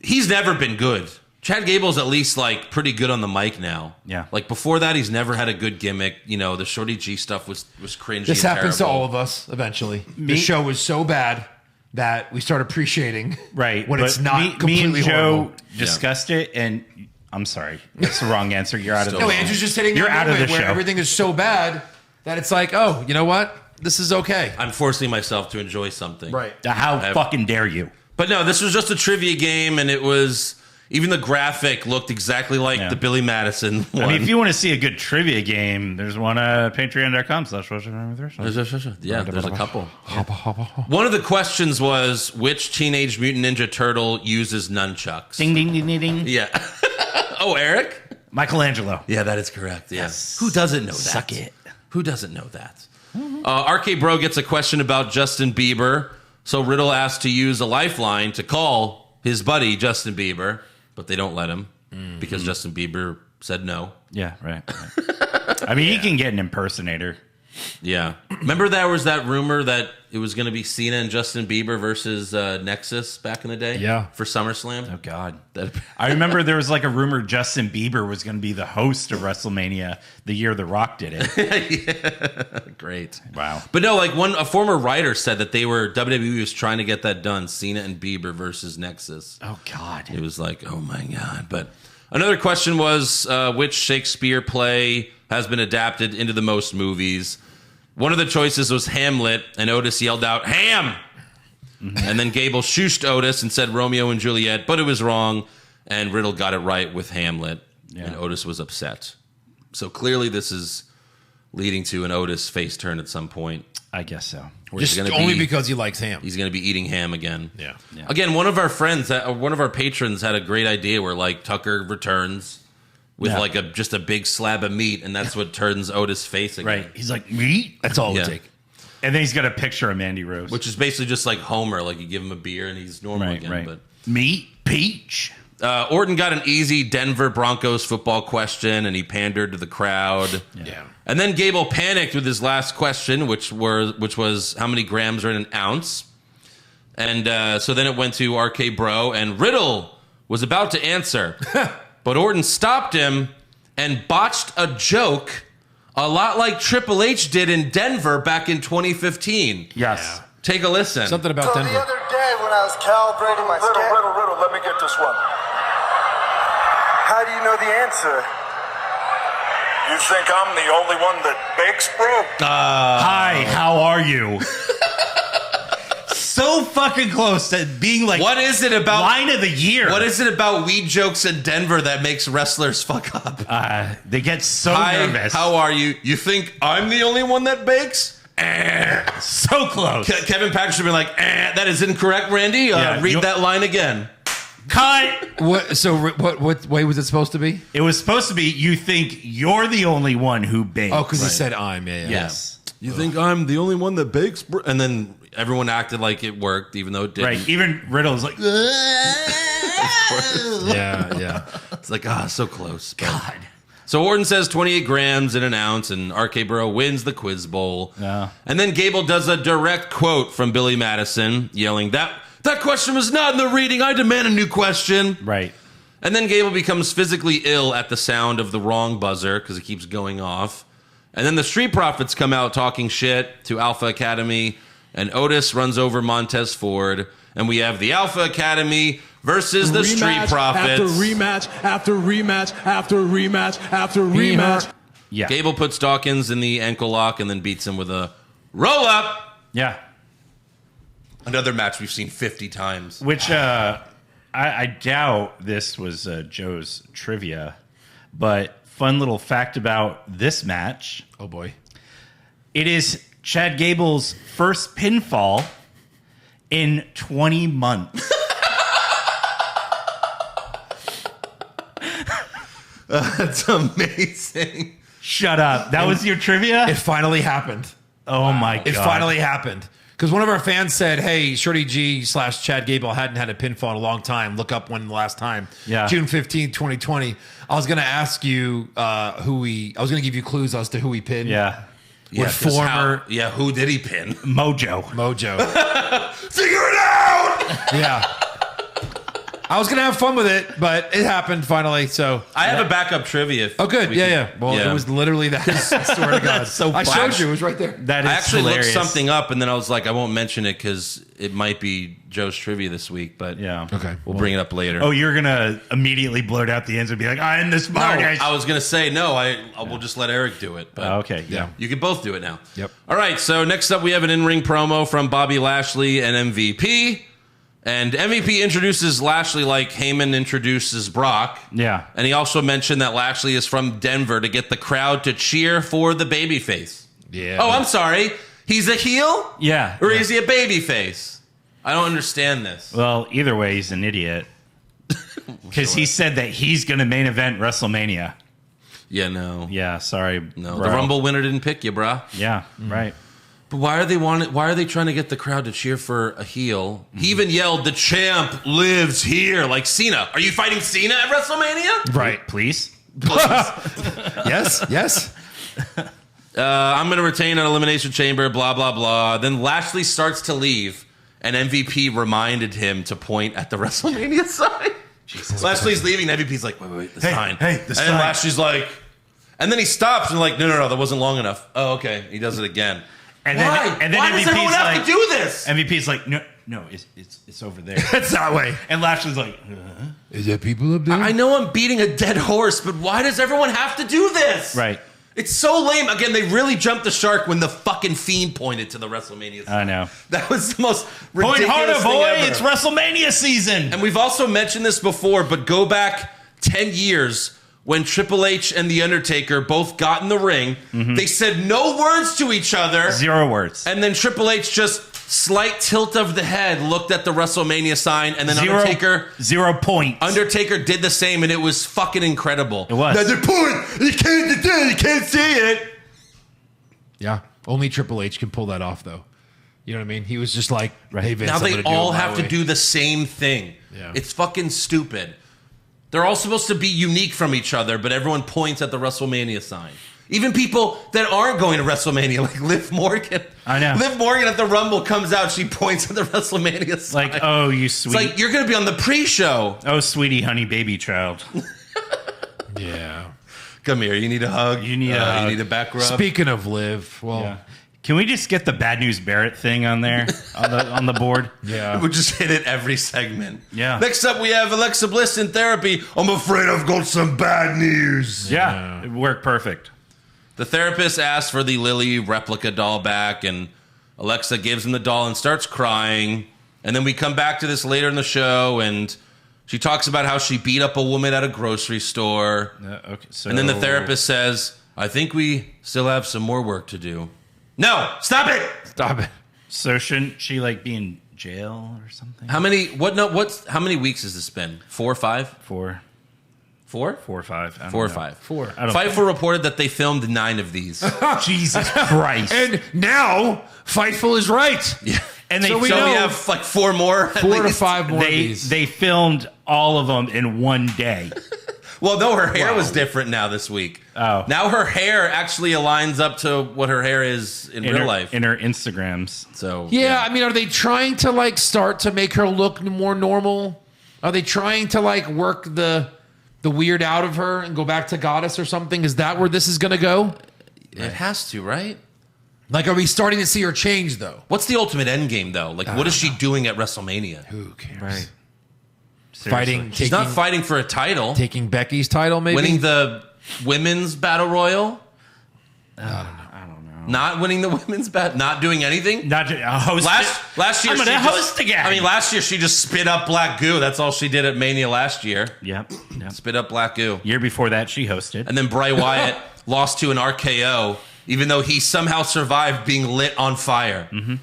he's never been good. Chad Gable's at least like pretty good on the mic now. Yeah. Like before that, he's never had a good gimmick. You know, the Shorty G stuff was cringy. This and happens to terrible. all of us eventually. The show was so bad that we start appreciating Right. when But it's not me completely and Joe horrible. discussed it, and I'm sorry. That's the wrong answer. You're out of the No, show. Andrew's just hitting You're that out of moment the where show. everything is so bad that it's like, oh, you know what? This is okay. I'm forcing myself to enjoy something. Right. How fucking dare you? But no, this was just a trivia game, and it was even the graphic looked exactly like the Billy Madison one. I mean, if you want to see a good trivia game, there's one at patreon.com/. Yeah, there's a couple. One of the questions was, which Teenage Mutant Ninja Turtle uses nunchucks? Ding, ding, ding, ding, ding. Yeah. Oh, Eric? Michelangelo. Yeah, that is correct. Yeah. Yes. Who doesn't know that? Suck it. Who doesn't know that? RK Bro gets a question about Justin Bieber. So Riddle asked to use a lifeline to call his buddy Justin Bieber, but they don't let him because Justin Bieber said no. Yeah, right. I mean, he can get an impersonator. Yeah. Remember there was that rumor that it was going to be Cena and Justin Bieber versus Nexus back in the day? Yeah. For SummerSlam? Oh, God. I remember there was like a rumor Justin Bieber was going to be the host of WrestleMania the year The Rock did it. Yeah. Great. Wow. But no, like a former writer said that WWE was trying to get that done. Cena and Bieber versus Nexus. Oh, God. It was like, oh my God. But another question was which Shakespeare play has been adapted into the most movies? One of the choices was Hamlet, and Otis yelled out, Ham! And then Gable shooshed Otis and said Romeo and Juliet, but it was wrong, and Riddle got it right with Hamlet, and Otis was upset. So clearly this is leading to an Otis face turn at some point. I guess so. Just only because he likes ham. He's going to be eating ham again. Yeah. Again, one of our friends, one of our patrons had a great idea where like Tucker returns with like just a big slab of meat, and that's what turns Otis' face again. Right. He's like, meat? That's all it would take. And then he's got a picture of Mandy Rose. Which is basically just like Homer, like you give him a beer and he's normal again. Right. But Meat? Peach? Orton got an easy Denver Broncos football question, and he pandered to the crowd. Yeah. And then Gable panicked with his last question, which was how many grams are in an ounce. And so then it went to RK Bro, and Riddle was about to answer. But Orton stopped him and botched a joke a lot like Triple H did in Denver back in 2015. Yes. Take a listen. Something about Denver. The other day when I was calibrating my schedule... Riddle, let me get this one. How do you know the answer? You think I'm the only one that bakes, bro? Hi, how are you? So fucking close to being like What is it about line of the year? What is it about weed jokes in Denver that makes wrestlers fuck up? They get so Hi, nervous. how are you? You think I'm the only one that bakes? So close. Kevin Patrick should be like, that is incorrect, Randy. Read that line again. Cut. What way was it supposed to be? It was supposed to be, you think you're the only one who bakes. Oh, because he said I'm. Yeah. Yes. You think I'm the only one that bakes? And then everyone acted like it worked, even though it didn't. Right. Even Riddle's like, Yeah. It's like, so close. But. God. So Orton says 28 grams in an ounce, and RK Bro wins the quiz bowl. Yeah. And then Gable does a direct quote from Billy Madison, yelling, that question was not in the reading. I demand a new question. Right. And then Gable becomes physically ill at the sound of the wrong buzzer because it keeps going off. And then the Street Profits come out talking shit to Alpha Academy, and Otis runs over Montez Ford, and we have the Alpha Academy versus the Street Profits. After rematch, after rematch, after rematch, after rematch. Yeah. Gable puts Dawkins in the ankle lock and then beats him with a roll-up. Yeah. Another match we've seen 50 times. Which I doubt this was Joe's trivia, but fun little fact about this match. Oh, boy. It is Chad Gable's first pinfall in 20 months. That's amazing. Shut up. That was your trivia? It finally happened. Oh, my God. It finally happened. Because one of our fans said, hey, Shorty G / Chad Gable hadn't had a pinfall in a long time. Look up when the last time. Yeah. June 15th, 2020. I was going to ask you I was going to give you clues as to who he pinned. Yeah. Yeah, former- who did he pin? Mojo. Figure it out! Yeah. I was going to have fun with it, but it happened finally. So I have a backup trivia. Oh, good. Yeah. Well, Yeah. It was literally that. I swear to God. I showed you. It was right there. That is I actually hilarious. looked something up, and then I was like, I won't mention it because it might be Joe's trivia this week, but Yeah. Okay. we'll bring it up later. Oh, you're going to immediately blurt out the ends and be like, I'm the no, smartest. I was going to say, no, I will just let Eric do it. But Okay. Yeah. you can both do it now. Yep. All right, so next up we have an in-ring promo from Bobby Lashley and MVP. And MVP introduces Lashley like Heyman introduces Brock. Yeah. And he also mentioned that Lashley is from Denver to get the crowd to cheer for the babyface. Yeah. Oh, I'm sorry. He's a heel? Yeah. Or is he a babyface? I don't understand this. Well, either way, he's an idiot. Because he said that he's going to main event WrestleMania. Yeah, no. Yeah, sorry. No, bro. the Rumble winner didn't pick you, brah. Yeah, right. But why are they trying to get the crowd to cheer for a heel? He even yelled, "The champ lives here," like Cena. Are you fighting Cena at WrestleMania? Right, please. Yes. I'm going to retain an Elimination Chamber, blah, blah, blah. Then Lashley starts to leave, and MVP reminded him to point at the WrestleMania sign. Lashley's leaving, and MVP's like, wait, the sign. Hey, the and sign. then Lashley's like, and then he stops and like, no, that wasn't long enough. Oh, okay. He does it again. And Why? then Why does MVP's everyone have like, to do this? MVP's like, no, it's over there. It's that way. And Lashley's like, Is there people up there? I know I'm beating a dead horse, but why does everyone have to do this? right. It's so lame. Again, they really jumped the shark when the fucking Fiend pointed to the WrestleMania sign. I know. That was the most Point ridiculous harder, thing boy. ever. It's WrestleMania season. And we've also mentioned this before, but go back 10 years when Triple H and The Undertaker both got in the ring. They said no words to each other. 0 words. And then Triple H just slight tilt of the head, looked at the WrestleMania sign, and then Undertaker 0 points. Undertaker did the same, and it was fucking incredible. It was. That's the point. You can't see it. Yeah. Only Triple H can pull that off, though. You know what I mean? He was just like, hey, Vince, Now I'm they gonna do all it my have to way. do the same thing. Yeah. It's fucking stupid. They're all supposed to be unique from each other, but everyone points at the WrestleMania sign. Even people that aren't going to WrestleMania, like Liv Morgan. I know. Liv Morgan at the Rumble comes out, she points at the WrestleMania sign. Like, oh, you sweet. It's like, you're going to be on the pre-show. Oh, sweetie, honey, baby child. Yeah. Come here, you need a hug. You need a hug. You need a back rub. Speaking of Liv, well, Yeah. Can we just get the Bad News Barrett thing on there on the board? yeah. We just hit it every segment. Yeah. Next up, we have Alexa Bliss in therapy. I'm afraid I've got some bad news. Yeah, it worked perfect. The therapist asks for the Lily replica doll back, and Alexa gives him the doll and starts crying. And then we come back to this later in the show, and she talks about how she beat up a woman at a grocery store. Okay, so And then the therapist says, I think we still have some more work to do. No, stop it! Stop it. So shouldn't she like be in jail or something? How many weeks has this been? 4 or 5? 4 4? 4 or 5. I don't 4 or know. 5. 4. I don't Fightful reported that they filmed 9 of these. Jesus Christ. And now, Fightful is right. Yeah. And they So we So know- we have like 4 more. at 4 to least. 5 more of they these. they filmed all of them in one day. Well, no, her hair was different now this week. Oh. Now her hair actually aligns up to what her hair is in real life. In her Instagrams. So Yeah, I mean, are they trying to like start to make her look more normal? Are they trying to like work the weird out of her and go back to goddess or something? Is that where this is going to go? it has to, right? Like, are we starting to see her change though? What's the ultimate end game though? Like, what is she doing at WrestleMania? Who cares? Right. Fighting, She's not fighting for a title. taking Becky's title, maybe. Winning the women's battle royal. I don't know. Not winning the women's battle. Not doing anything. Not just, a host. Last year I'm gonna she just- host again. I mean, last year she just spit up black goo. That's all she did at Mania last year. Yep. Spit up black goo. Year before that, she hosted. And then Bray Wyatt lost to an RKO, even though he somehow survived being lit on fire. Mm-hmm.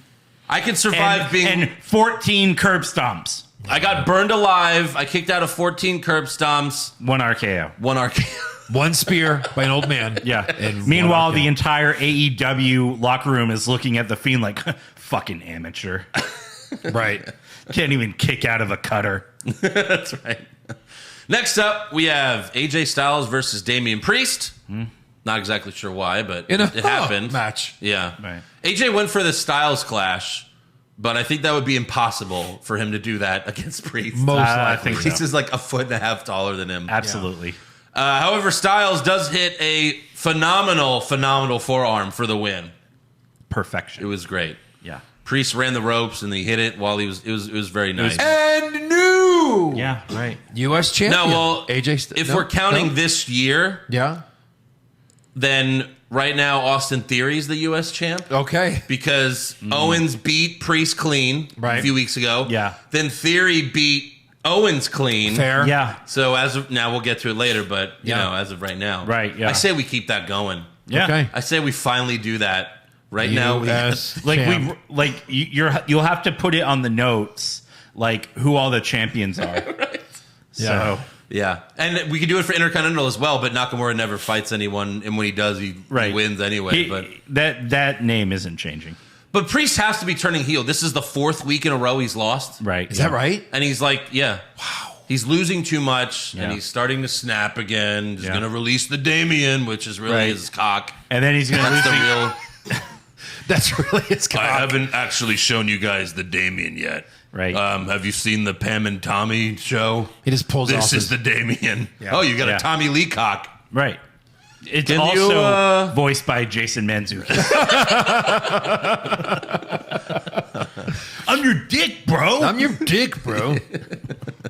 I could survive being. And 14 curb stomps. I got burned alive. I kicked out of 14 curb stomps. 1 RKO. 1 RKO. One spear by an old man. Yeah. And Meanwhile, one the RKO. entire AEW locker room is looking at the Fiend like, fucking amateur. Right. Can't even kick out of a cutter. That's right. Next up, we have AJ Styles versus Damien Priest. Not exactly sure why, but In a it happened. match. Yeah. Right. AJ went for the Styles clash, but I think that would be impossible for him to do that against Priest. Most I likely. think so. Priest is like 1.5 feet taller than him. Absolutely. However, Styles does hit a phenomenal forearm for the win. Perfection. It was great. Yeah. Priest ran the ropes and he hit it while he was. It was very nice. And new Yeah, right. U.S. champion. No, well, AJ. if we're counting this year, yeah. then right now Austin Theory's the U.S. champ Okay. because Owens beat Priest clean a Right. few weeks ago. Yeah. Then Theory beat Owens clean. Fair. Yeah. So as of now, we'll get to it later, but you Yeah. know, as of right now, Right, yeah. I say we keep that going. Yeah. Okay. I say we finally do that. Right now, we U.S. Like champ. you'll have to put it on the notes, like who all the champions are. Yeah. So Yeah, and we could do it for Intercontinental as well, but Nakamura never fights anyone, and when he does, he wins anyway. But that name isn't changing. But Priest has to be turning heel. This is the 4th week in a row he's lost. Right. Is that right? And he's like, wow. He's losing too much, and he's starting to snap again. He's going to release the Damien, which is really his cock. And then he's going to lose the real... That's really his cock. I haven't actually shown you guys the Damien yet. Right. Have you seen the Pam and Tommy show? He just pulls off This is the Damien. Yeah. Oh, you got a Tommy Lee cock. Right. It's Can also you, voiced by Jason Mantzoukas. I'm your dick, bro. I'm your dick, bro.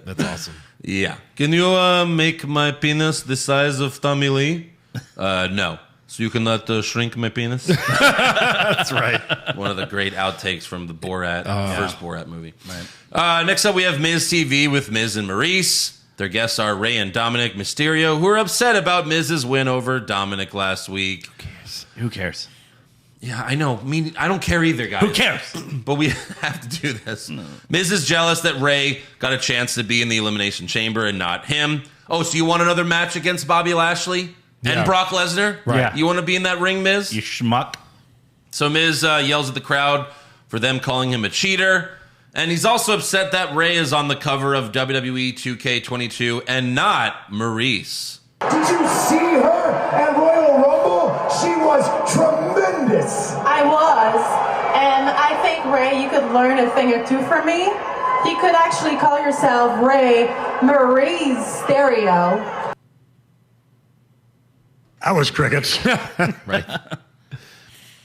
That's awesome. Yeah. Can you make my penis the size of Tommy Lee? No. So you cannot shrink my penis? That's right. One of the great outtakes from the Borat, first Borat movie. Right. Next up, we have Miztv with Miz and Maurice. Their guests are Rey and Dominic Mysterio, who are upset about Miz's win over Dominic last week. Who cares? Yeah, I know. I don't care either, guys. Who cares? But we have to do this. No. Miz is jealous that Rey got a chance to be in the Elimination Chamber and not him. Oh, so you want another match against Bobby Lashley and Brock Lesnar? Right. Yeah. You want to be in that ring, Miz? You schmuck. So Miz yells at the crowd for them calling him a cheater. And he's also upset that Rey is on the cover of WWE 2K22 and not Maurice. Did you see her at Royal Rumble? She was tremendous. I was. And I think, Rey, you could learn a thing or two from me. You could actually call yourself Rey Maurice Stereo. I was crickets. Right.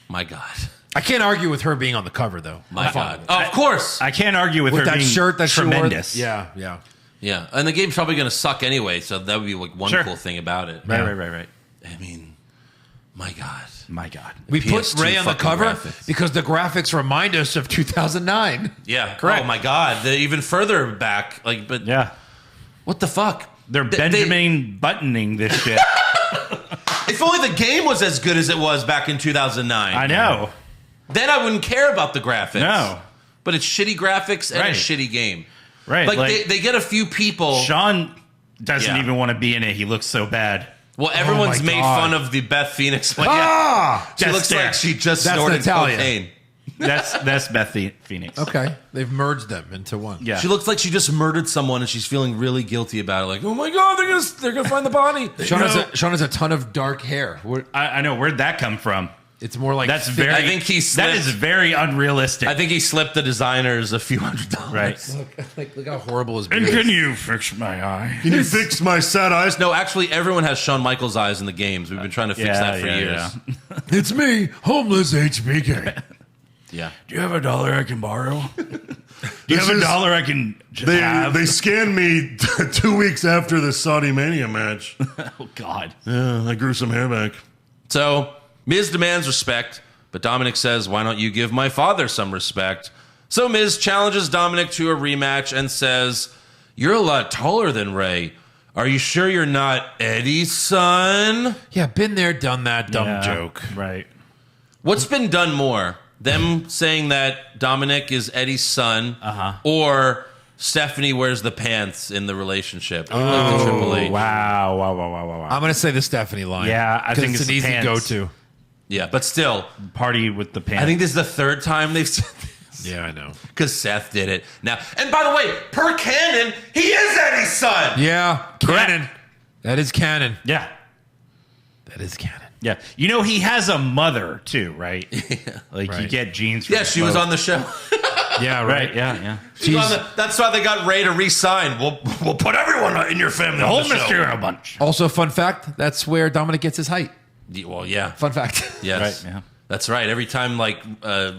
My God. I can't argue with her being on the cover, though. My God. Oh, of course. I can't argue with her that being shirt that tremendous. She wore. Yeah. Yeah. And the game's probably going to suck anyway, so that would be like one cool thing about it. Right. I mean, my God. We put PS2 Rey on the fucking cover graphics. because the graphics remind us of 2009. Yeah. Correct. Oh, my God. They're even further back. But what the fuck? They're Benjamin buttoning this shit. If only the game was as good as it was back in 2009. I know. Then I wouldn't care about the graphics. No. But it's shitty graphics and a shitty game. Right. Like they get a few people. Sean doesn't even want to be in it. He looks so bad. Well, everyone's made fun of the Beth Phoenix one. She looks like she just snorted Natalya. cocaine. That's Beth Phoenix. Okay. They've merged them into one. Yeah. She looks like she just murdered someone and she's feeling really guilty about it. Like, oh my God, they're gonna find the body. Sean has a ton of dark hair. I know. Where'd that come from? It's more like I think that is very unrealistic. I think he slipped the designers a few $100. Right. Look how horrible his And beard can is. you fix my eye? Can you fix my sad eyes? No, actually, everyone has Shawn Michaels' eyes in the games. We've been trying to fix that for years. Yeah. It's me, homeless HBK. Yeah. Do you have $1 I can borrow? Do you have $1 I can just have? They scanned me 2 weeks after the Saudi Mania match. Oh, God. Yeah, I grew some hair back. So Miz demands respect, but Dominic says, why don't you give my father some respect? So Miz challenges Dominic to a rematch and says, you're a lot taller than Rey. Are you sure you're not Eddie's son? Yeah, been there, done that dumb joke. Right. What's been done more? Them saying that Dominic is Eddie's son or Stephanie wears the pants in the relationship? Like the Triple H. Wow. I'm going to say the Stephanie line. Yeah, I think it's it's an the easy pants. go-to. Yeah, but still, Party with the pants. I think this is the third time they've said this. Yeah, I know. Because Seth did it. Now, and by the way, per canon, he is Eddie's son. Yeah, canon. That is canon. Yeah. That is canon. Yeah. You know, he has a mother, too, right? You Right. get genes from Yeah, she was on the show. Yeah, Right, yeah. She's on the, that's why they got Ray to re-sign. We'll put everyone in your family The on whole the show. Mysterio bunch. Also, fun fact, that's where Dominic gets his height. Well, yeah. Fun fact. Yes. Right, yeah. That's right. Every time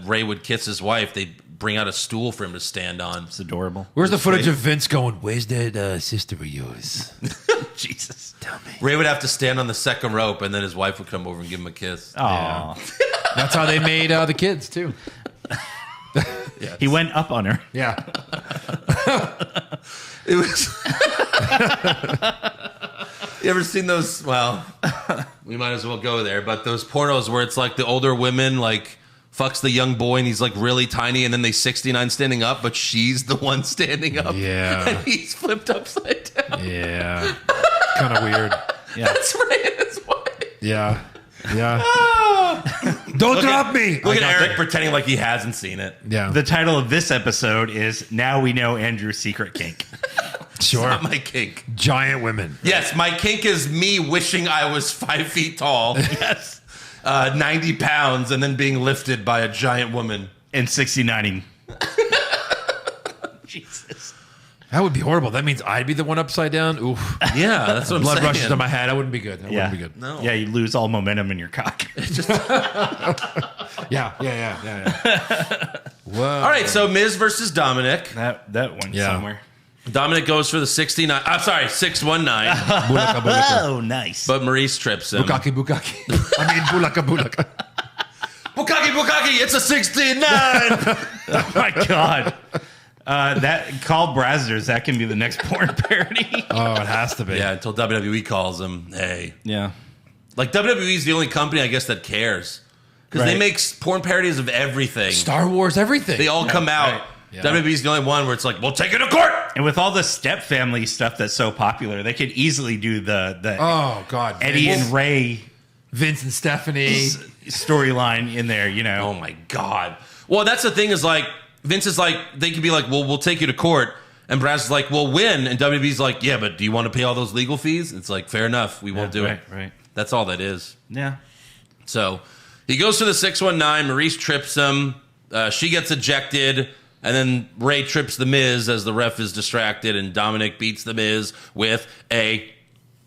Ray would kiss his wife, they'd bring out a stool for him to stand on. It's adorable. Where's the footage of Vince going, where's that sister of yours? Jesus. Tell me. Ray would have to stand on the second rope, and then his wife would come over and give him a kiss. Oh. That's how they made the kids, too. He went up on her. Yeah. It was. You ever seen those? Well, we might as well go there. But those pornos where it's like the older women like fucks the young boy and he's like really tiny, and then they 69 standing up, but she's the one standing up. Yeah. And he's flipped upside down. Yeah. Kind of weird. Yeah. That's Ray and his wife. Yeah. Yeah. Don't drop me. Look at Eric pretending like he hasn't seen it. Yeah. The title of this episode is Now We Know Andrew's Secret Kink. Sure. Not my kink. Giant women. Yes, my kink is me wishing I was 5 feet tall. Yes. 90 pounds and then being lifted by a giant woman. And 69ing. Jesus. That would be horrible. That means I'd be the one upside down. Oof. Yeah, that's what I'm Blood saying. rushes to my head. I wouldn't be good. That wouldn't be good. No. Yeah, you lose all momentum in your cock. Yeah. Whoa. All right, so Miz versus Dominic. That went Yeah. somewhere. Dominic goes for the 69. I'm sorry, 619. Bulaka, bulaka. Oh, nice. But Maurice trips him. Bukaki, bukaki. I mean, bulaka, bulaka. Bukaki, it's a 69. Oh my god. That called Brazzers, that can be the next porn parody. Oh, it has to be. Yeah, until WWE calls him, hey. Yeah. Like, WWE's the only company, I guess, that cares. Because they make porn parodies of everything. Star Wars, everything. They all come out. Right. Yeah. WWE's the only one where it's like, we'll take it to court. And with all the step family stuff that's so popular, they could easily do the Oh, God. Eddie and Ray Vince and Stephanie. storyline in there, you know. Oh, my God. Well, that's the thing is, like, Vince is like, they could be like, well, we'll take you to court. And Brass is like, we'll win. And WWE's like, yeah, but do you want to pay all those legal fees? It's like, fair enough. We won't do it. Right. That's all that is. Yeah. So he goes for the 619. Maurice trips him. She gets ejected. And then Ray trips the Miz as the ref is distracted. And Dominic beats the Miz with a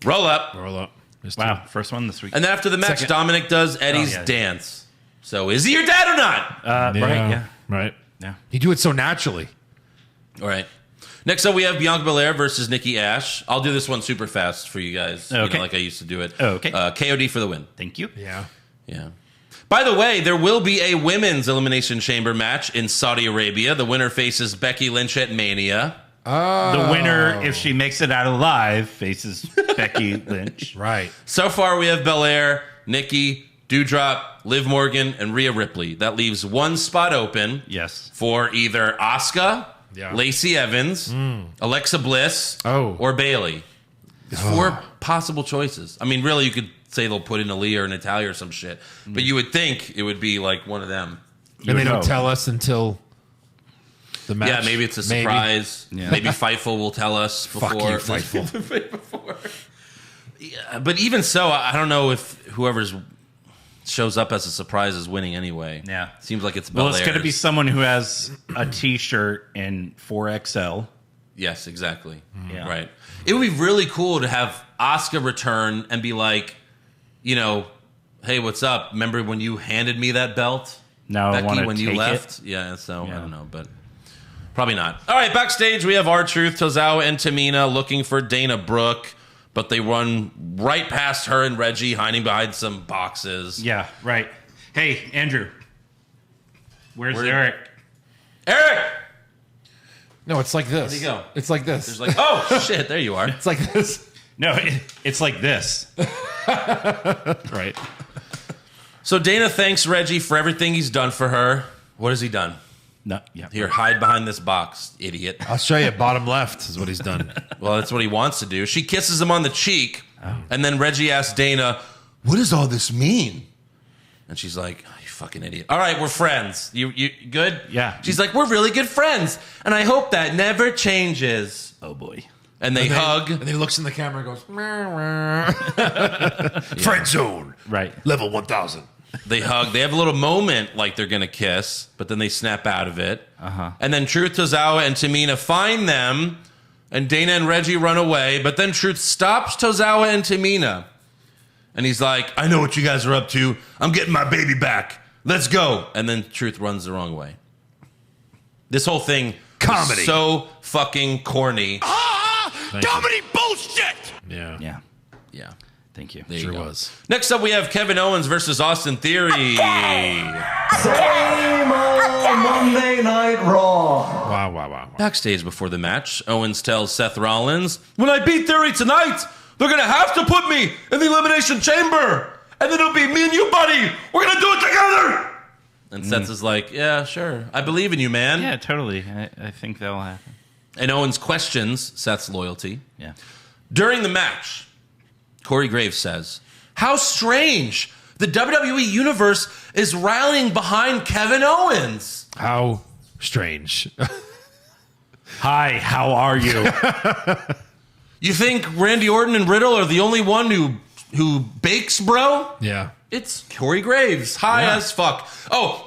roll-up. Roll up. Wow, first one this week. And then after the match, Second. Dominic does Eddie's dance. So is he your dad or not? Right, yeah. Right. Yeah. You do it so naturally. All right. Next up, we have Bianca Belair versus Nikki Ash. I'll do this one super fast for you guys, Okay. like I used to do it. Okay. KOD for the win. Thank you. Yeah. Yeah. By the way, there will be a women's Elimination Chamber match in Saudi Arabia. The winner faces Becky Lynch at Mania. The winner, if she makes it out alive, faces Becky Lynch. Right. So far, we have Belair, Nikki, Doudrop, Liv Morgan, and Rhea Ripley. That leaves one spot open. Yes. For either Asuka, Yeah. Lacey Evans, Alexa Bliss, or Bayley. There's four possible choices. I mean, really, you could say they'll put in Aliyah or Natalya or some shit, but you would think it would be like one of them. And they don't tell us until the match. Yeah, maybe it's a surprise. Maybe Fightful will tell us before. Fuck you, Fightful. Before. Yeah, but even so, I don't know if whoever's shows up as a surprise is winning anyway. Yeah. Seems like it's Well, it's Belair's. going to be someone who has a T-shirt in 4XL. Yes, exactly. Yeah. Right. It would be really cool to have Asuka return and be like, you know, hey, what's up? Remember when you handed me that belt? Now I want Becky, to when take you left? it. Yeah, so Yeah. I don't know, but probably not. All right, backstage we have R-Truth, Tozawa, and Tamina looking for Dana Brooke, but they run right past her and Reggie hiding behind some boxes. Yeah, right. Hey, Andrew. Where's Eric? Eric! No, it's like this. Where'd he go? It's like this. There's like, oh, shit, there you are. It's like this. No, it's like this. Right. So Dana thanks Reggie for everything he's done for her. What has he done? No, yeah. Here, hide behind this box, idiot. I'll show you. Bottom left is what he's done. Well, that's what he wants to do. She kisses him on the cheek, and then Reggie asks Dana, what does all this mean? And she's like, oh, you fucking idiot. All right, we're friends. You good? Yeah. She's like, we're really good friends, and I hope that never changes. Oh, boy. And they hug. And then he looks in the camera and goes, Friend zone. Right. Level 1000. They hug. They have a little moment like they're going to kiss, but then they snap out of it. And then Truth, Tozawa, and Tamina find them, and Dana and Reggie run away, but then Truth stops Tozawa and Tamina. And he's like, I know what you guys are up to. I'm getting my baby back. Let's go. And then Truth runs the wrong way. This whole thing Comedy. is so fucking corny. Comedy bullshit. yeah. Yeah. Yeah. Thank you. There you Sure go. was. Next up, we have Kevin Owens versus Austin Theory. Same old Monday Night Raw. Wow. Backstage before the match, Owens tells Seth Rollins, when I beat Theory tonight, they're going to have to put me in the Elimination Chamber. And then it'll be me and you, buddy. We're going to do it together. And Seth is like, yeah, sure. I believe in you, man. Yeah, totally. I think that'll happen. And Owens questions Seth's loyalty. Yeah. During the match, Corey Graves says, how strange. The WWE Universe is rallying behind Kevin Owens. How strange. Hi, how are you? You think Randy Orton and Riddle are the only one who bakes, bro? Yeah. It's Corey Graves. High as fuck. Oh,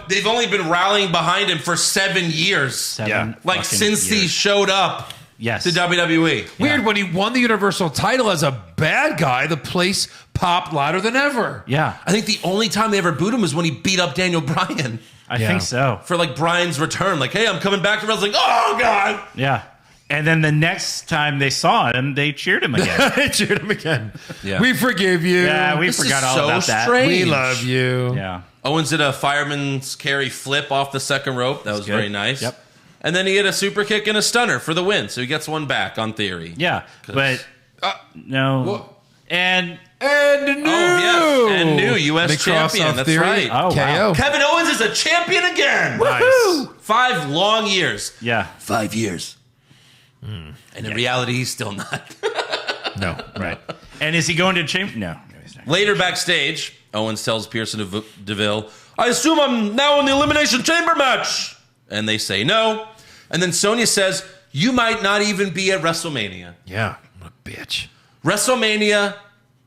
they've only been rallying behind him for 7 years. Like since he showed up to WWE. Weird, when he won the Universal title as a bad guy, the place popped louder than ever. Yeah. I think the only time they ever booed him was when he beat up Daniel Bryan. I think so. For like Bryan's return. Like, hey, I'm coming back to wrestling. Oh, God. Yeah. And then the next time they saw him, they cheered him again. They cheered him again. Yeah. We forgive you. Yeah, we This forgot is all so about that. strange. We love you. Yeah. Owens did a fireman's carry flip off the second rope. That was good. very nice. Yep. And then he hit a super kick and a stunner for the win. So he gets one back on theory. Yeah. But no. What? And new. Oh, yes. And new U.S. They cross champion. off That's theory. right. Oh, KO. wow. Kevin Owens is a champion again. Nice. 5 long years. yeah. 5 years. And in reality, he's still not. No. Right. And is he going to change? No. He's not. Later backstage, Owens tells Pearson DeVille, I assume I'm now in the Elimination Chamber match. And they say no. And then Sonya says, you might not even be at WrestleMania. Yeah. What a bitch. WrestleMania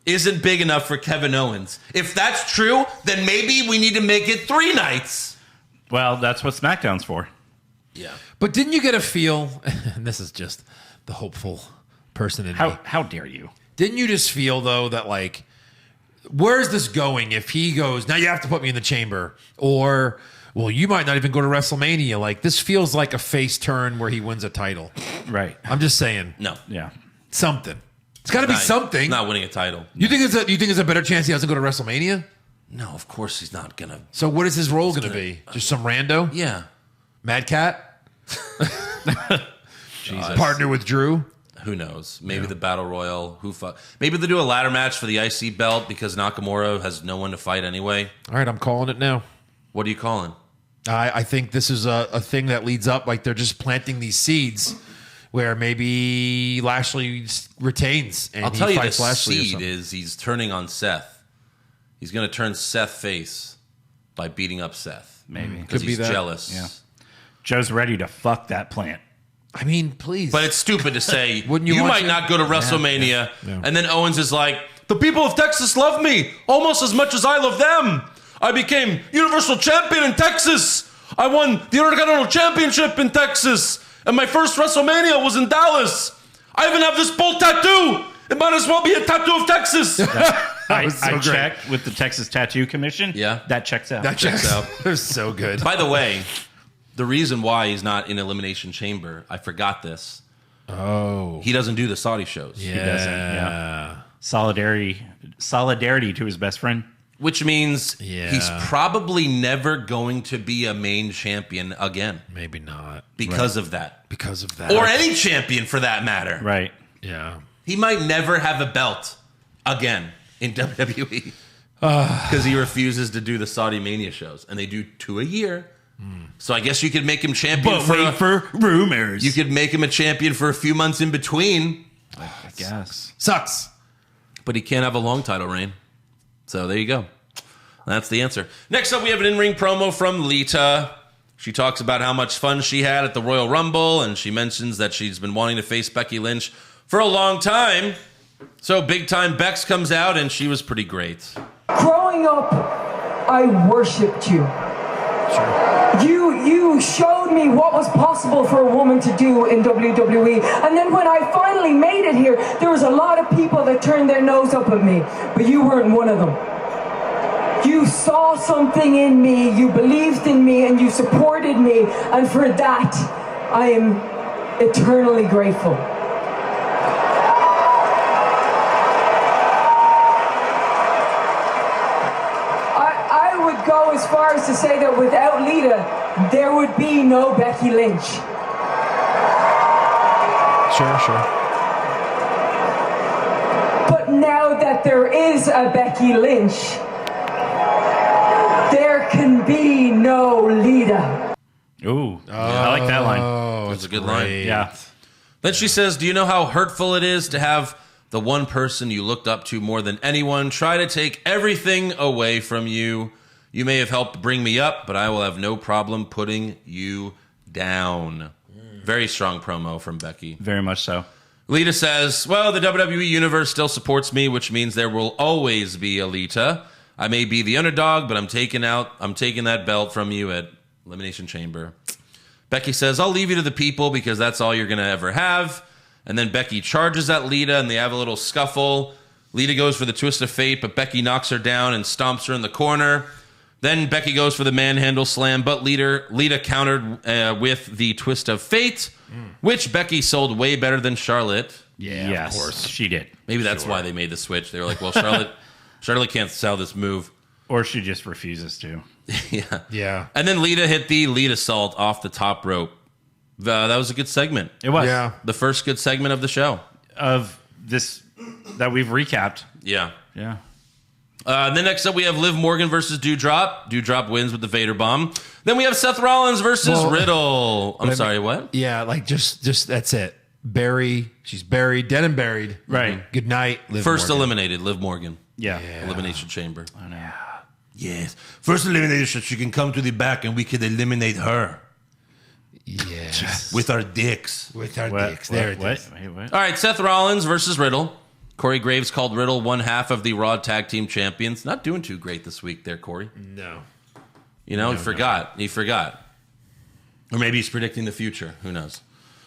isn't big enough for Kevin Owens. If that's true, then maybe we need to make it 3 nights. Well, that's what SmackDown's for. Yeah. But didn't you get a feel, and this is just the hopeful person in me. How dare you? Didn't you just feel, though, that, like, where's this going if he goes, now you have to put me in the chamber? Or, well, you might not even go to WrestleMania. Like, this feels like a face turn where he wins a title. Right. I'm just saying. No. Yeah. Something. It's got to be something. He's not winning a title. You think it's a better chance he doesn't go to WrestleMania? No, of course he's not going to. So what is his role going to be? Just some rando? Yeah. Mad Cat? Jesus. Partner with Drew? Who knows? Maybe the Battle Royal. Maybe they'll do a ladder match for the IC belt because Nakamura has no one to fight anyway. All right, I'm calling it now. What are you calling? I think this is a thing that leads up. Like they're just planting these seeds where maybe Lashley retains and I'll tell he you, fights the Lashley. seed is he's turning on Seth. He's going to turn Seth face by beating up Seth. Maybe. Because Could be he's that. jealous. Yeah. Joe's ready to fuck that plant. I mean, please. But it's stupid to say, Wouldn't you want might to? not go to WrestleMania. Yeah. And then Owens is like, the people of Texas love me almost as much as I love them. I became Universal Champion in Texas. I won the Intercontinental Championship in Texas. And my first WrestleMania was in Dallas. I even have this bull tattoo. It might as well be a tattoo of Texas. I great. checked with the Texas Tattoo Commission. Yeah. That checks out. that checks out. They're so good. By the way, the reason why he's not in Elimination Chamber, I forgot this. Oh. He doesn't do the Saudi shows. Yeah. He doesn't. Yeah. Solidarity to his best friend. Which means Yeah. he's probably never going to be a main champion again Maybe not. because of that. Because of that. Or any champion for that matter. Right. Yeah. He might never have a belt again in WWE because he refuses to do the Saudi Mania shows, and they do 2 a year. So I guess you could make him champion for rumors. You could make him a champion for a few months in between, I guess. Sucks. but he can't have a long title reign. So there you go. That's the answer. Next up, we have an in-ring promo from Lita. She talks about how much fun she had at the Royal Rumble, and she mentions that she's been wanting to face Becky Lynch for a long time. So Big Time Bex comes out, and she was pretty great. Growing up, I worshipped you. You showed me what was possible for a woman to do in WWE. And then when I finally made it here, there was a lot of people that turned their nose up at me, but you weren't one of them. You saw something in me, you believed in me, and you supported me, and for that, I am eternally grateful. I would go as far as to say that without Lita, there would be no Becky Lynch. Sure. But now that there is a Becky Lynch, there can be was a good line. Yeah. Then she says, do you know how hurtful it is to have the one person you looked up to more than anyone try to take everything away from you? You may have helped bring me up, but I will have no problem putting you down. Very strong promo from Becky. Very much so. Lita says, well, the WWE Universe still supports me, which means there will always be a Lita. I may be the underdog, but I'm taking that belt from you at Elimination Chamber. Becky says, I'll leave you to the people because that's all you're going to ever have. And then Becky charges at Lita, and they have a little scuffle. Lita goes for the twist of fate, but Becky knocks her down and stomps her in the corner. Then Becky goes for the manhandle slam, but Lita countered with the twist of fate, which Becky sold way better than Charlotte. Yeah, yes, of course. She did. Maybe that's why they made the switch. They were like, well, Charlotte can't sell this move. Or she just refuses to. Yeah. And then Lita hit the Lita Salt off the top rope. That was a good segment. It was. Yeah. The first good segment of the show. Of this that we've recapped. Yeah. Yeah. Then next up we have Liv Morgan versus Doudrop. Doudrop wins with the Vader Bomb. Then we have Seth Rollins versus Riddle. I'm sorry, what? Yeah, like just that's it. She's buried, dead and buried. Right. Good night, Liv First Morgan. eliminated, Liv Morgan. Yeah. Elimination Chamber. I know. Yes. First elimination, she can come to the back and we can eliminate her. Yeah. With our dicks. With our What? dicks. There it is. What? All right, Seth Rollins versus Riddle. Corey Graves called Riddle one half of the Raw Tag Team Champions. Not doing too great this week there, Corey. No. You know, he forgot. He forgot. Or maybe he's predicting the future. Who knows?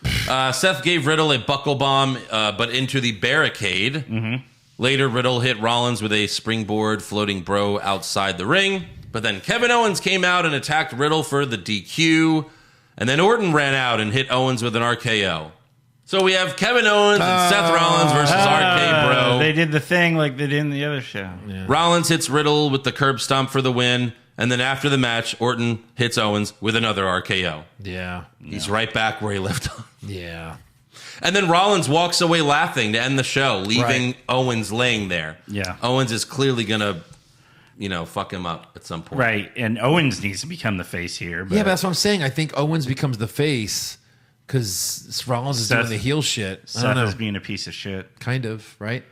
Seth gave Riddle a buckle bomb, but into the barricade. Mm-hmm. Later, Riddle hit Rollins with a springboard floating bro outside the ring. But then Kevin Owens came out and attacked Riddle for the DQ. And then Orton ran out and hit Owens with an RKO. So we have Kevin Owens and Seth Rollins versus RK Bro. They did the thing like they did in the other show. Yeah. Rollins hits Riddle with the curb stomp for the win. And then after the match, Orton hits Owens with another RKO. Yeah. He's right back where he left off. Yeah. And then Rollins walks away laughing to end the show, leaving Right. Owens laying there. Yeah. Owens is clearly going to, fuck him up at some point. Right. And Owens needs to become the face here. But Yeah, but that's what I'm saying. I think Owens becomes the face because Rollins is doing the heel shit. I Seth don't know. is being a piece of shit. Kind of, right?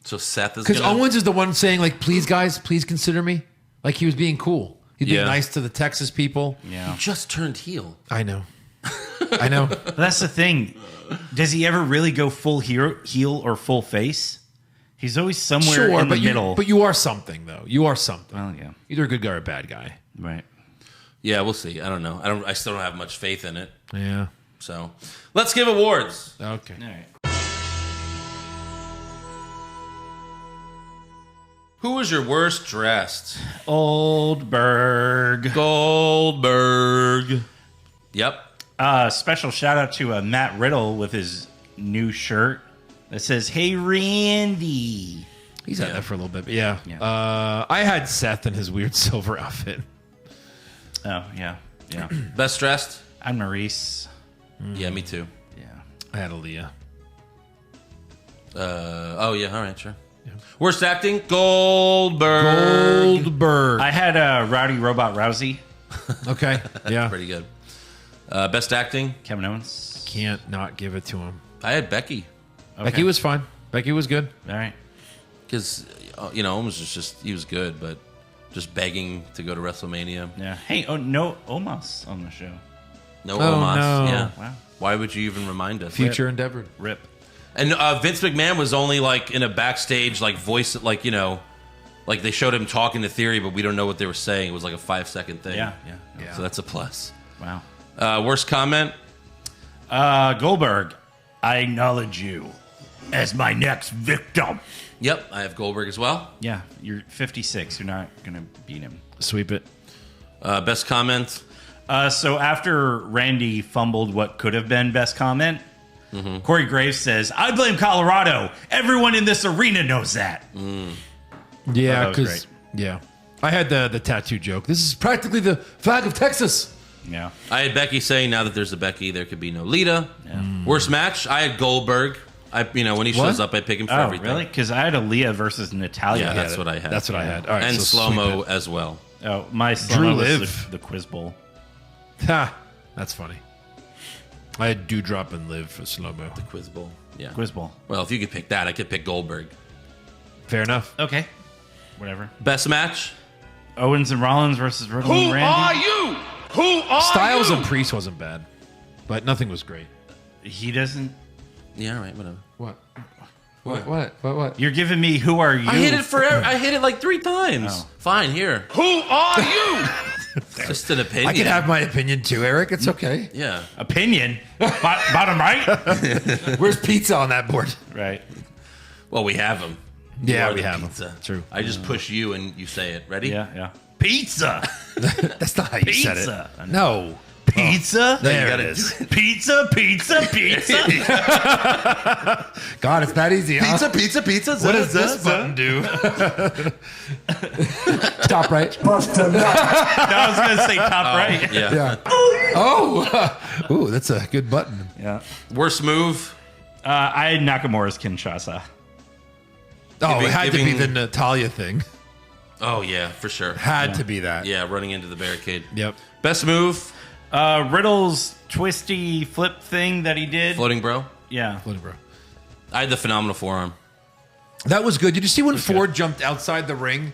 So Seth is Because gonna... Owens is the one saying, like, please, guys, please consider me. Like, he was being cool. He's being Yeah. nice to the Texas people. Yeah. He just turned heel. I know. I know. But that's the thing. Does he ever really go full heel or full face? He's always somewhere in the middle. But you are something, though. You are something. Well, yeah. Either a good guy or a bad guy. Right. Yeah, we'll see. I don't know. I still don't have much faith in it. Yeah. So let's give awards. Okay. All right. Who was your worst dressed? Goldberg. Yep. Special shout out to Matt Riddle with his new shirt that says, "Hey Randy." He's had that for a little bit, but yeah. Yeah. I had Seth in his weird silver outfit. Oh yeah, yeah. Best dressed? I'm Maurice. Yeah, me too. Yeah. I had Aliyah. Oh yeah, all right, sure. Yeah. Worst acting? Goldberg. I I had Rowdy Robot Rousey. okay. Yeah. Pretty good. Best acting? Kevin Owens. Can't not give it to him. I had Becky. Okay. Becky was fine. Becky was good. All right. Because, Owens was just, he was good, but just begging to go to WrestleMania. Yeah. Hey, no Omos on the show. No Oh, Omos. no. Yeah. Wow. Why would you even remind us? Future endeavor. Rip. And Vince McMahon was only like in a backstage like voice, like like they showed him talking to Theory, but we don't know what they were saying. It was like a 5-second thing. Yeah. So that's a plus. Wow. Worst comment? Goldberg. I acknowledge you as my next victim. Yep, I have Goldberg as well. Yeah, you're 56. You're not gonna beat him. Sweep it. Best comment? So after Randy fumbled what could have been best comment, Corey Graves says, "I blame Colorado. Everyone in this arena knows that." Yeah, that was because great. I had the tattoo joke. This is practically the flag of Texas. Yeah. I had Becky saying, now that there's a Becky, there could be no Lita. Yeah. Worst match? I had Goldberg. When he shows up, I pick him for Oh, everything. really? Because I had Aaliyah versus Natalya. Yeah, that's what I had. That's what I had. All right, And so slow-mo sweep it. as well. Oh, my Drew slow was Liv. the Quiz Bowl. Ha, that's funny. I had Dewdrop and Liv for slow-mo. The Quiz Bowl. Yeah. Quiz Bowl. Well, if you could pick that, I could pick Goldberg. Fair enough. Okay. Whatever. Best match? Owens and Rollins versus Riddle and Randy. you? Styles and Priest wasn't bad, but nothing was great. He doesn't. Yeah, all right, whatever. What? You're giving me who are you? I hit it forever. I hit it like 3 times. Oh. Fine, here. Who are you? Just an opinion. I can have my opinion too, Eric. It's okay. Yeah. Opinion. Bottom right. Where's pizza on that board? Right. Well, we have them. Yeah, we have them. True. I just push you and you say it. Ready? Yeah. Pizza. That's not how you said it. No. Pizza. There it is. Pizza. God, it's that easy. Huh? Pizza. What does this button do? Top right. No, I was going to say top right. Yeah. Oh. Ooh, that's a good button. Yeah. Worst move? I had Nakamura's Kinshasa. Oh, it had to be the Natalya thing. Oh, yeah, for sure. Had to be that. Yeah, running into the barricade. Yep. Best move? Riddle's twisty flip thing that he did. Floating bro? Yeah. Floating bro. I had the phenomenal forearm. That was good. Did you see when Ford jumped outside the ring?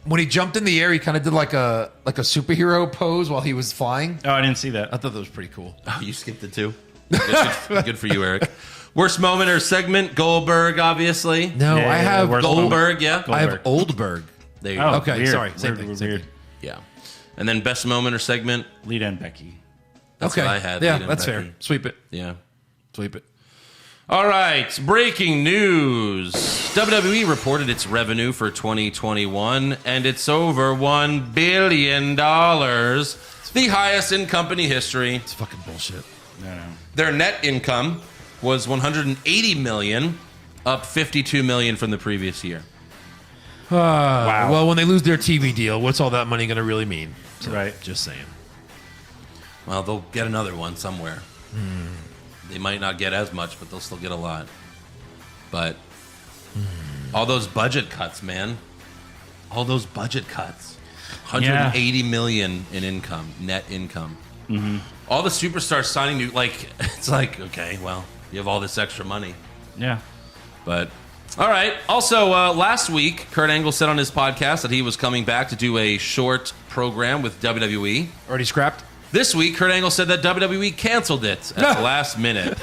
When he jumped in the air, he kind of did like a superhero pose while he was flying. Oh, I didn't see that. I thought that was pretty cool. Oh, you skipped it too? Good for you, Eric. Worst moment or segment? Goldberg, obviously. No, I have Goldberg, yeah. I have Oldberg. There you go. Okay, weird. sorry. Same Weird. thing. Yeah. And then best moment or segment? Lita and Becky. That's what I had. Yeah, Lita and that's Becky. fair. Sweep it. Yeah. Sweep it. All right, breaking news. WWE reported its revenue for 2021, and it's over $1 billion. The highest in company history. It's fucking bullshit. No. Their net income was $180 million, up $52 million from the previous year. Wow. Well, when they lose their TV deal, what's all that money going to really mean? So, Right. Just saying. Well, they'll get another one somewhere. They might not get as much, but they'll still get a lot. But all those budget cuts, man. All those budget cuts. $180 million in income, net income. Mm-hmm. All the superstars signing new, like, it's like, okay, well, you have all this extra money. Yeah. But, all right. Also, last week, Kurt Angle said on his podcast that he was coming back to do a short program with WWE. Already scrapped? This week, Kurt Angle said that WWE canceled it at the last minute.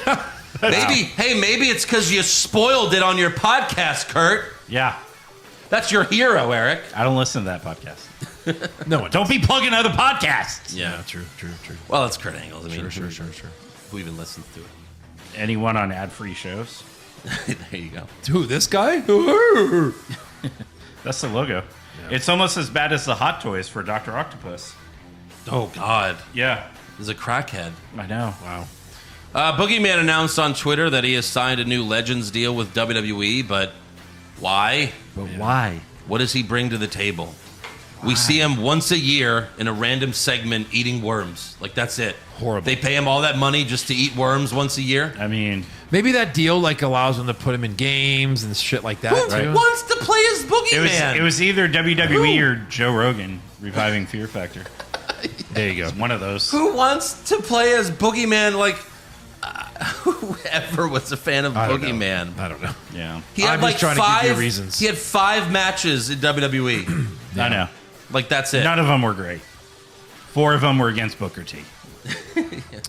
Maybe it's because you spoiled it on your podcast, Kurt. Yeah. That's your hero, Eric. I don't listen to that podcast. No, don't be plugging other podcasts. Yeah, true. Well, it's Kurt Angle. I mean, Sure. Who even listens to it? Anyone on ad-free shows? There you go. Who, this guy? That's the logo. Yeah. It's almost as bad as the Hot Toys for Dr. Octopus. Oh, God. Yeah. He's a crackhead. I know. Wow. Boogeyman announced on Twitter that he has signed a new Legends deal with WWE, but why? Why? What does he bring to the table? Why? We see him once a year in a random segment eating worms. Like, that's it. Horrible. They pay him all that money just to eat worms once a year? I mean... Maybe that deal like allows them to put him in games and shit like that. Who wants to play as Boogeyman? It was either WWE or Joe Rogan reviving Fear Factor. There you go. It's one of those. Who wants to play as Boogeyman? Like, whoever was a fan of Boogeyman. I don't know. Yeah. He had I'm like just trying to give you reasons. He had 5 matches in WWE. I know. Like, that's it. None of them were great. 4 of them were against Booker T.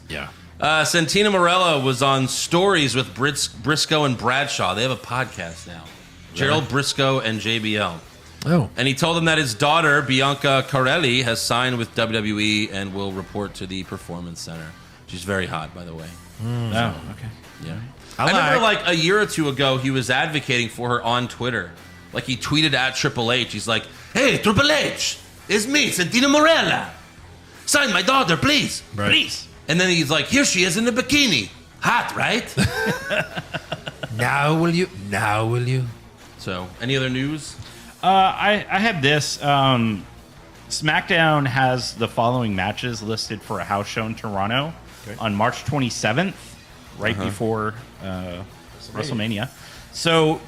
Yeah. Santina Morella was on Stories with Briscoe and Bradshaw. They have a podcast now. Gerald Briscoe and JBL. Oh. And he told them that his daughter, Bianca Carelli, has signed with WWE and will report to the Performance Center. She's very hot, by the way. Oh, okay. Yeah. I remember like a year or two ago, he was advocating for her on Twitter. Like, he tweeted at Triple H. He's like, "Hey, Triple H, it's me, Santina Morella. Sign my daughter, please. Right. Please." And then he's like, "Here she is in a bikini. Hot, right?" Now will you? So, any other news? I have this. SmackDown has the following matches listed for a house show in Toronto on March 27th, right before WrestleMania. So,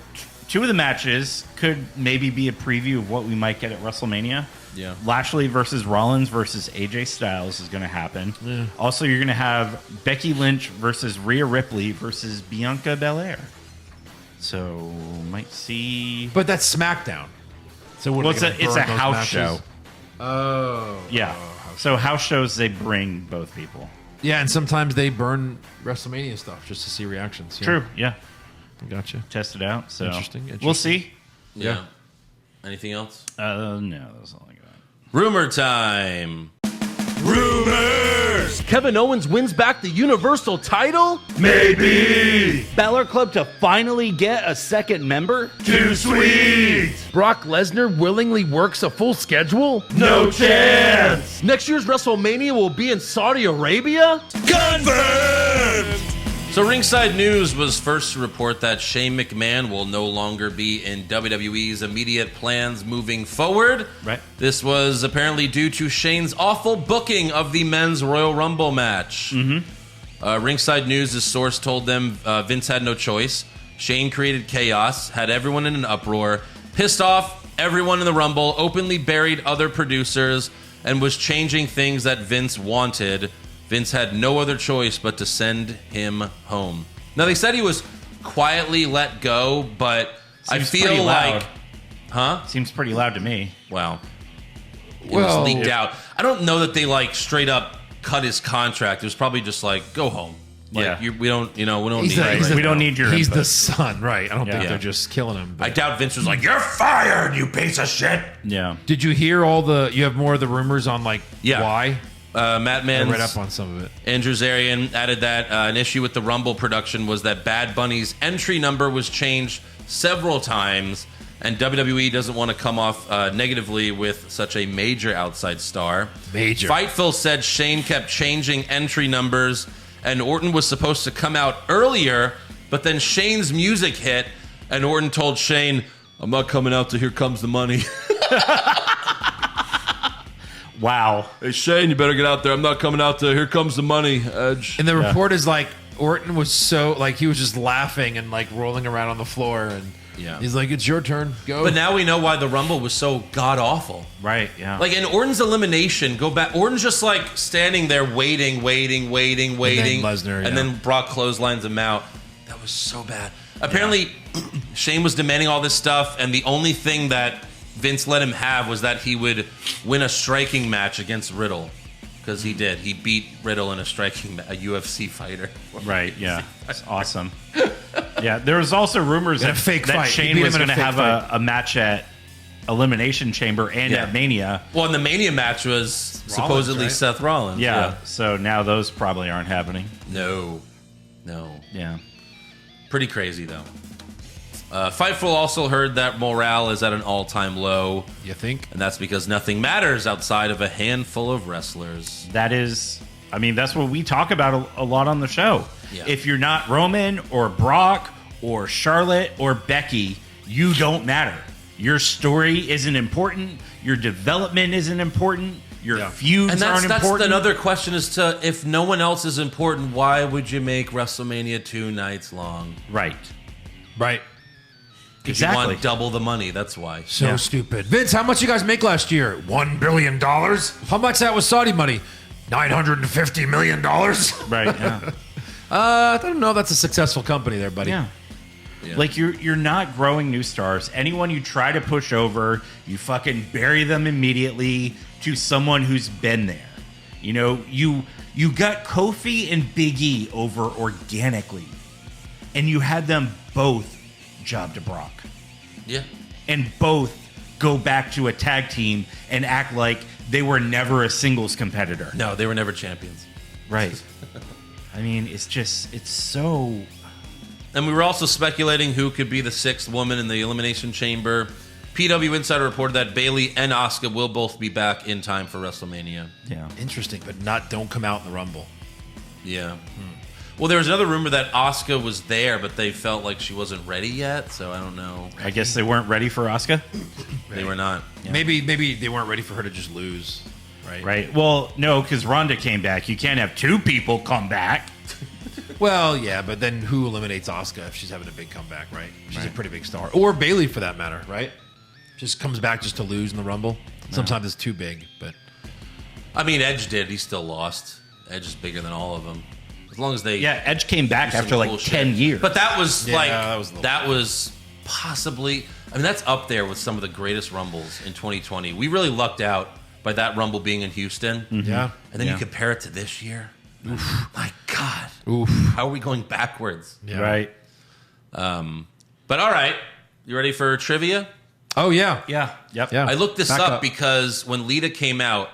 2 of the matches could maybe be a preview of what we might get at WrestleMania. Yeah. Lashley versus Rollins versus AJ Styles is going to happen. Yeah. Also, you're going to have Becky Lynch versus Rhea Ripley versus Bianca Belair. So, might see... But that's SmackDown. So well, it's a house show. Oh. Yeah. So, house shows, they bring both people. Yeah, and sometimes they burn WrestleMania stuff just to see reactions. Yeah. True, yeah. Gotcha. Test it out. So Interesting. We'll see. Yeah. Anything else? No, that's all I got. Rumor time. Rumors! Kevin Owens wins back the Universal title? Maybe. Balor Club to finally get a second member? Too sweet. Brock Lesnar willingly works a full schedule? No chance. Next year's WrestleMania will be in Saudi Arabia? Confirmed. So Ringside News was first to report that Shane McMahon will no longer be in WWE's immediate plans moving forward. Right. This was apparently due to Shane's awful booking of the men's Royal Rumble match. Mm-hmm. Ringside News' source told them Vince had no choice. Shane created chaos, had everyone in an uproar, pissed off everyone in the Rumble, openly buried other producers, and was changing things that Vince wanted. Vince had no other choice but to send him home. Now, they said he was quietly let go, but I feel like... Huh? Seems pretty loud to me. Well, it was leaked out. I don't know that they, like, straight up cut his contract. It was probably just like, go home. Like, we don't need we don't need your He's input. the son, right? I don't think they're just killing him. I doubt Vince was like, you're fired, you piece of shit. Yeah. Did you hear you have more of the rumors on, like, why? Matt Mann's, I read up on some of it. Andrew Zarian added that an issue with the Rumble production was that Bad Bunny's entry number was changed several times, and WWE doesn't want to come off negatively with such a major outside star. Fightful said Shane kept changing entry numbers, and Orton was supposed to come out earlier, but then Shane's music hit, and Orton told Shane, I'm not coming out to Here Comes the Money. Wow. Hey, Shane, you better get out there. I'm not coming out to Here Comes the Money, Edge. And the report is like, Orton was so, like, he was just laughing and, like, rolling around on the floor. And he's like, it's your turn. Go. But now we know why the Rumble was so god-awful. Right, yeah. Like, in Orton's elimination, go back. Orton's just, like, standing there waiting. And then Lesnar, and then Brock clotheslines him out. That was so bad. Apparently, Shane was demanding all this stuff, and the only thing that Vince let him have was that he would win a striking match against Riddle, because he did. He beat Riddle in a striking a UFC fighter. Right, yeah. That's awesome. Yeah, there was also rumors that fight. Shane was going to have a match at Elimination Chamber and at Mania. Well, and the Mania match was supposedly right? Seth Rollins. Yeah, so now those probably aren't happening. No. Yeah. Pretty crazy, though. Fightful also heard that morale is at an all-time low. You think? And that's because nothing matters outside of a handful of wrestlers. That is, I mean, that's what we talk about a lot on the show. Yeah. If you're not Roman or Brock or Charlotte or Becky, you don't matter. Your story isn't important. Your development isn't important. Your feuds and aren't that's important. another question as to if no one else is important, why would you make WrestleMania 2 nights long? Right. If you want double the money, that's why. So stupid. Vince, how much you guys make last year? $1 billion. How much that was Saudi money? $950 million. Right, yeah. I don't know. That's a successful company there, buddy. Yeah. Like, you're not growing new stars. Anyone you try to push over, you fucking bury them immediately to someone who's been there. You know, you got Kofi and Big E over organically, and you had them both job to Brock. Yeah. And both go back to a tag team and act like they were never a singles competitor. No, they were never champions. Right. I mean, it's so... And we were also speculating who could be the sixth woman in the Elimination Chamber. PW Insider reported that Bayley and Asuka will both be back in time for WrestleMania. Yeah. Interesting, but don't come out in the Rumble. Yeah. Well, there was another rumor that Asuka was there, but they felt like she wasn't ready yet, so I don't know. I guess they weren't ready for Asuka? They were not. Yeah. Maybe they weren't ready for her to just lose, right? Right. Well, no, because Ronda came back. You can't have two people come back. Well, yeah, but then who eliminates Asuka if she's having a big comeback, right? She's a pretty big star. Or Bayley, for that matter, right? Just comes back just to lose in the Rumble. Sometimes it's too big, but I mean, Edge did. He still lost. Edge is bigger than all of them. As long as they... Yeah, Edge came back after like 10 years. But that was that was possibly... I mean, that's up there with some of the greatest Rumbles in 2020. We really lucked out by that Rumble being in Houston. Mm-hmm. Yeah. And then you compare it to this year. Oof. My God. Oof. How are we going backwards? Yeah. Right. But all right. You ready for trivia? Oh, yeah. Yeah. Yep. Yeah. I looked this Back up up because when Lita came out,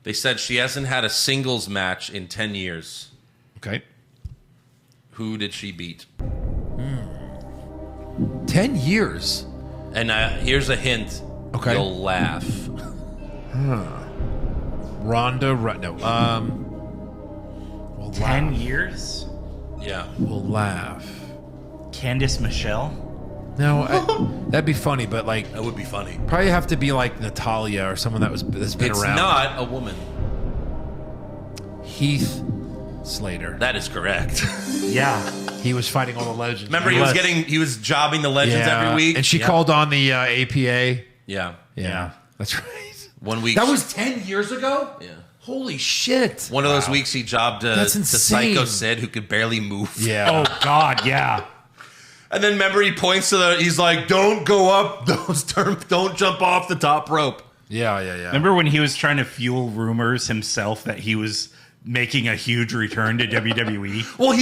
they said she hasn't had a singles match in 10 years. Okay. Who did she beat? 10 years. And here's a hint. Okay. You'll laugh. Ronda. No. We'll 10 laugh. years? Yeah. We'll laugh. Candice Michelle? No, that'd be funny, but like That would be funny. probably have to be like Natalya or someone that's been It's around. not a woman. Heath Slater. That is correct. Yeah. He was fighting all the legends. Remember, he was jobbing the legends every week, and she called on the APA. Yeah. Yeah, that's right. 1 week. That was 10 years ago. Yeah. Holy shit! One of those weeks he jobbed to That's insane. Psycho Sid, who could barely move. Yeah. Oh, God, yeah. And then remember, he points to he's like, "Don't go up those don't jump off the top rope." Yeah. Remember when he was trying to fuel rumors himself that he was making a huge return to WWE? Well,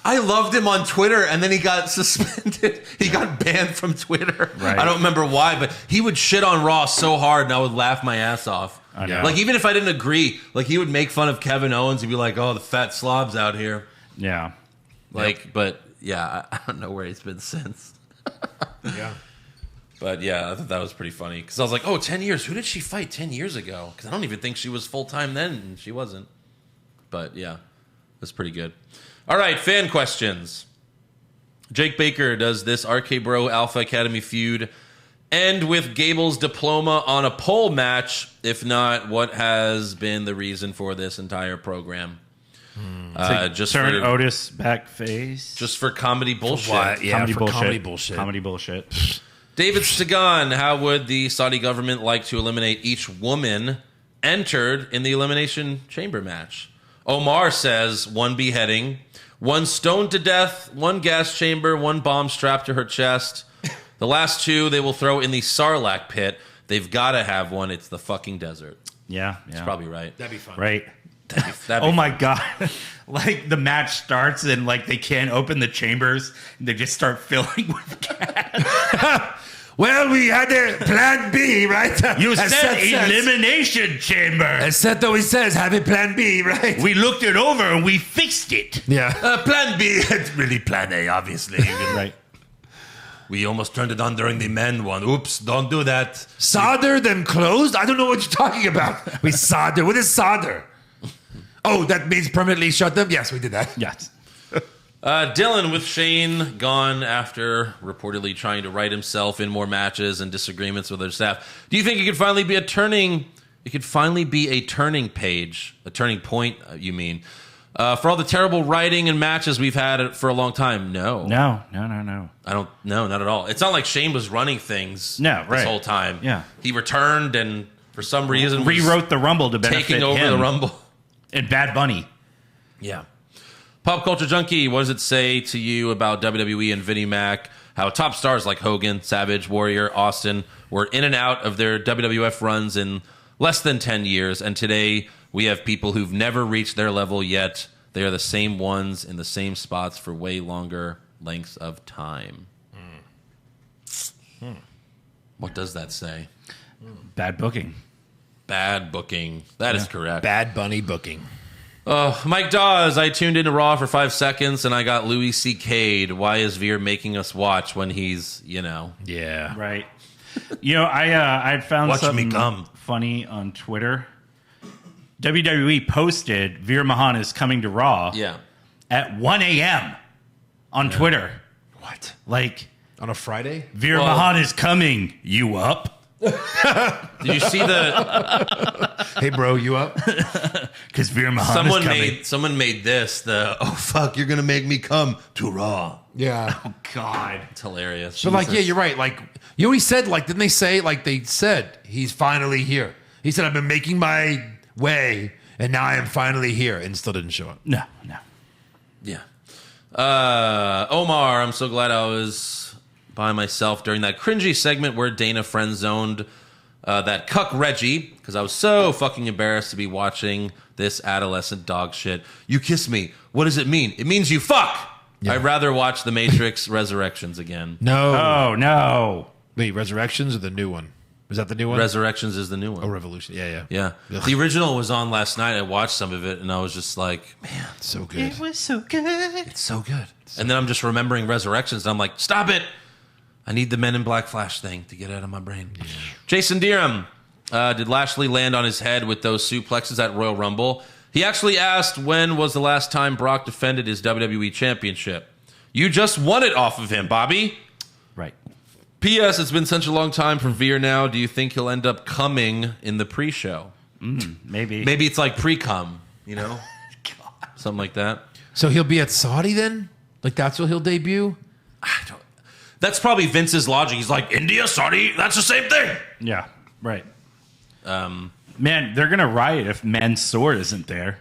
I loved him on Twitter, and then he got suspended. He got banned from Twitter. Right. I don't remember why, but he would shit on Raw so hard, and I would laugh my ass off. I know. Like, even if I didn't agree, like, he would make fun of Kevin Owens. He'd be like, "Oh, the fat slob's out here." Yeah. Like, but yeah, I don't know where he's been since. Yeah. But yeah, I thought that was pretty funny because I was like, "Oh, 10 years. Who did she fight 10 years ago?" Because I don't even think she was full time then, and she wasn't. But yeah, that's pretty good. All right, fan questions. Jake Baker, does this RK Bro Alpha Academy feud end with Gable's diploma on a pole match? If not, what has been the reason for this entire program? Just turn for Otis back face. just for comedy bullshit. What? Yeah, comedy for bullshit. comedy bullshit. Comedy bullshit. David Sagan, how would the Saudi government like to eliminate each woman entered in the Elimination Chamber match? Omar says 1 beheading, 1 stoned to death, 1 gas chamber, 1 bomb strapped to her chest. The last 2 they will throw in the Sarlacc pit. They've got to have one. It's the fucking desert. Yeah. That's probably right. That'd be fun. Right. That'd be Oh my God. Like the match starts and like they can't open the chambers. And they just start filling with gas. Well, we had a plan B, right? You As said Seth says. elimination chamber. As Seth always says, have a plan B, right? We looked it over and we fixed it. Yeah. Plan B. It's really plan A, obviously. Right. We almost turned it on during the men one. Oops, don't do that. Solder them closed? I don't know what you're talking about. We solder. What is solder? Oh, that means permanently shut them? Yes, we did that. Yes. Dylan with Shane gone after reportedly trying to write himself in more matches and disagreements with their staff. Do you think it could finally be a turning point, you mean, for all the terrible writing and matches we've had for a long time? No. No. I don't, no, not at all. It's not like Shane was running things this whole time. Yeah. He returned and for some reason was rewrote the Rumble to benefit taking over him. the Rumble. And Bad Bunny. Yeah. Pop Culture Junkie, what does it say to you about WWE and Vinnie Mac? How top stars like Hogan, Savage, Warrior, Austin were in and out of their WWF runs in less than 10 years, and today we have people who've never reached their level yet. They are the same ones in the same spots for way longer lengths of time. What does that say? Bad booking. Bad booking. That is correct. Bad Bunny booking. Mike Dawes, I tuned into Raw for 5 seconds and I got Louis C.K'd. Why is Veer making us watch when he's, Yeah. Right. I found Watch something me come. funny on Twitter. WWE posted Veer Mahan is coming to Raw at 1 a.m. on Twitter. What? Like, On a Friday? Veer Mahan is coming. You up? Did you see the Hey, bro, you up? Because Veer Mahan is coming. Someone made this oh fuck, you're gonna make me come to Raw. Yeah. Oh God, it's hilarious. But like, yeah, you're right. Like, you always said, like, didn't they say, like, they said he's finally here? He said, I've been making my way, and now I am finally here, and still didn't show up. No. Yeah. Omar, I'm so glad I was by myself during that cringy segment where Dana friend zoned that cuck Reggie, because I was so fucking embarrassed to be watching this adolescent dog shit. You kiss me. What does it mean? It means you fuck. Yeah. I'd rather watch The Matrix Resurrections again. No. Oh, no. Wait, Resurrections or the new one? Is that the new one? Resurrections is the new one. Oh, Revolution. Yeah. Yeah. The original was on last night. I watched some of it, and I was just like, man. So good. It was so good. It's so good. And then I'm just remembering Resurrections, and I'm like, stop it. I need the Men in Black Flash thing to get out of my brain. Yeah. Jason Deerham, did Lashley land on his head with those suplexes at Royal Rumble? He actually asked when was the last time Brock defended his WWE Championship. You just won it off of him, Bobby. Right. P.S. It's been such a long time for Veer now. Do you think he'll end up coming in the pre-show? Maybe. Maybe it's like pre-cum, you know? Something like that. So he'll be at Saudi then? Like that's where he'll debut? That's probably Vince's logic. He's like, India, Saudi, that's the same thing. Yeah, right. Man, they're going to riot if Mansoor isn't there.